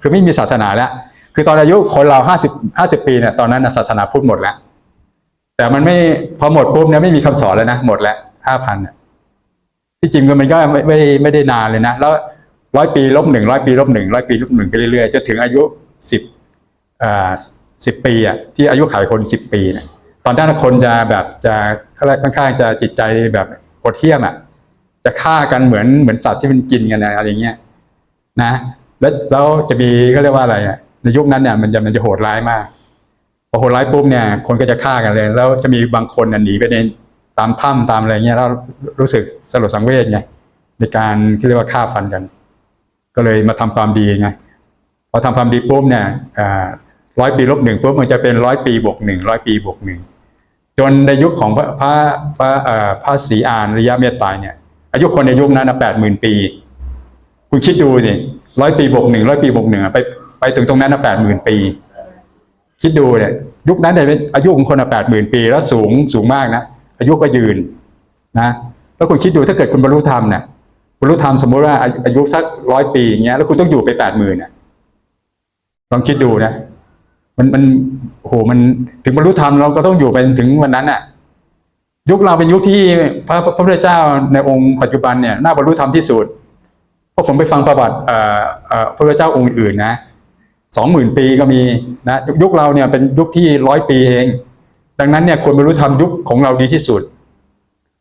คือไม่มีศาสนาแล้วคือตอนอายุคนเรา50 ปีเนี่ยตอนนั้นศาสนาพุทธหมดแล้วแต่มันไม่พอหมดปุ๊บเนี่ยไม่มีคำสอนแล้วนะหมดแล้ว 5,000เนี่ยที่จริงมันก็ไม่ได้นานเลยนะแล้ว100 ปี-1 100 ปี-1 100 ปี-1ไปเรื่อยๆจนถึงอายุ10 ปีอ่ะที่อายุขัยคน10 ปีเนี่ยตอนนั้นคนจะแบบจะค่อนข้างจะจิตใจแบบโหดเหี้ยมอ่ะจะฆ่ากันเหมือนสัตว์ที่มันกินกันอะไรอย่างเงี้ยนะแล้วจะมีเขาเรียกว่าอะไรอ่ะในยุคนั้นเนี่ยมันจะโหดร้ายมากพอโหดร้ายปุ๊บเนี่ยคนก็จะฆ่ากันเลยแล้วจะมีบางคนหนีไปในตามถ้ำตามอะไรเงี้ยแล้วรู้สึกสลดสังเวชไงในการที่เรียกว่าฆ่าฟันกันก็เลยมาทำความดีไงพอทำความดีปุ๊บเนี่ย100 ปี-1ปุ๊บมันจะเป็น100 ปี+1 100 ปี+1จนในยุคของพระศรีอานริยเมตไตรเนี่ยอายุคนในยุคนั้น80,000 ปีคุณคิดดูสิ100 ปี+1 100 ปี+1ไปถึงตรงนั้น80,000 ปีคิดดูเนี่ยยุคนั้นเนี่ยอายุของคน80,000 ปีแล้วสูงมากนะอายุก็ยืนนะแล้วคุณคิดดูถ้าเกิดคุณบรรลุธรรมเนี่ยบรรลุธรรมสมมติว่าอายุสัก100 ปีอย่างเงี้ยแล้วคุณต้องอยู่ไป80,000เนี่ยลองคิดดูนะมันโหมันถึงบรรลุธรรมเราก็ต้องอยู่ไปถึงวันนั้นน่ะยุคเราเป็นยุคที่พระพุทธเจ้าในองค์ปัจจุบันเนี่ยน่าบรรลุธรรมที่สุดเพราะผมไปฟังประวัติพระพุทธเจ้าองค์อื่นนะ20,000 ปีก็มีนะยุคเราเนี่ยเป็นยุคที่100 ปีเองดังนั้นเนี่ยควรบรรลุธรรมยุคของเราดีที่สุด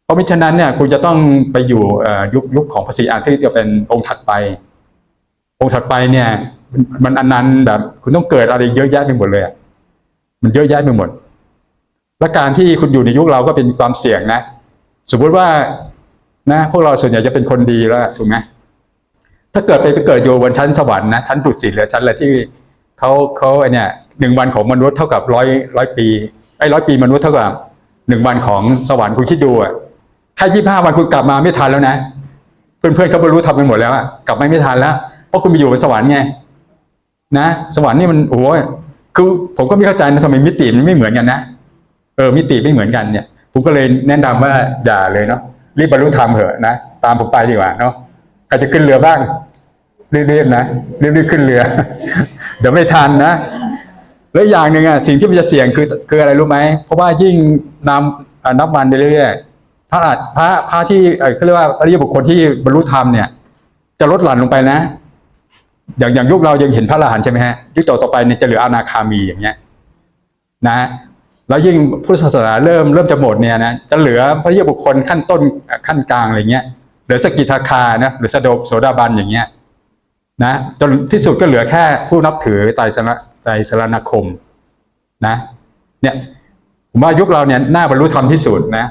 เพราะมิฉะนั้นเนี่ยคุณจะต้องไปอยู่ยุคของพระศรีอานที่จะเป็นองค์ถัดไปเนี่ยมันอันนั้นแบบคุณต้องเกิดอะไรเยอะแยะไปหมดเลยมันเยอะแยะไปหมดและการที่คุณอยู่ในยุคเราก็เป็นความเสี่ยงนะสมมติว่านะพวกเราส่วนใหญ่จะเป็นคนดีแล้วถูกไหมถ้าเกิดไปเกิดอยู่บนชั้นสวรรค์นะชั้นดุสิตหรือชั้นอะไรที่เขาเนี่ย1 วันของมนุษย์เท่ากับ100 ปี100 ปีมนุษย์เท่ากับ1 วันของสวรรค์คุณคิดดูอ่ะแค่25 วันคุณกลับมาไม่ทันแล้วนะเพื่อนเขาบรรลุธรรมกันหมดแล้วกลับไม่ทันแล้วเพราะคุณไปอยู่บนสวรรค์ไงนะสวรรค์นี่มันโอ้ยคือผมก็ไม่เข้าใจนะทำไมมิติมันไม่เหมือนกันนะมิติไม่เหมือนกันเนี่ยผมก็เลยแนะนำว่าอย่าเลยเนาะรีบบรรลุธรรมเถอะนะตามผมไปดีกว่าเนาะใครจะขึ้นเรือบ้างรีบๆนะรีบขึ้นเรือ เดี๋ยวไม่ทันนะแล้วอย่างหนึ่งสิ่งที่มันจะเสี่ยงคืออะไรรู้ไหมเพราะว่ายิ่งนับวันไปเรื่อยๆพระที่เขาเรียกว่าอริยบุคคลที่บรรลุธรรมเนี่ยจะลดหลั่นลงไปนะอย่างยุคเรายังเห็นพระอรหันต์ใช่ไหมฮะยุคต่อไปเนี่ยจะเหลืออนาคามีอย่างเงี้ยนะแล้วยิ่งพุทธศาสนาเริ่มจะหมดเนี่ยนะจะเหลือพระอริยบุคคลขั้นต้นขั้นกลางอะไรเงี้ยเหลือสกิทาคานะหรือโสดาบันอย่างเงี้ยนะจนที่สุดก็เหลือแค่ผู้นับถือไตรสรณคมนะเนี่ยผมว่ายุคเราเนี่ยน่าบรรลุธรรมที่สุดนะ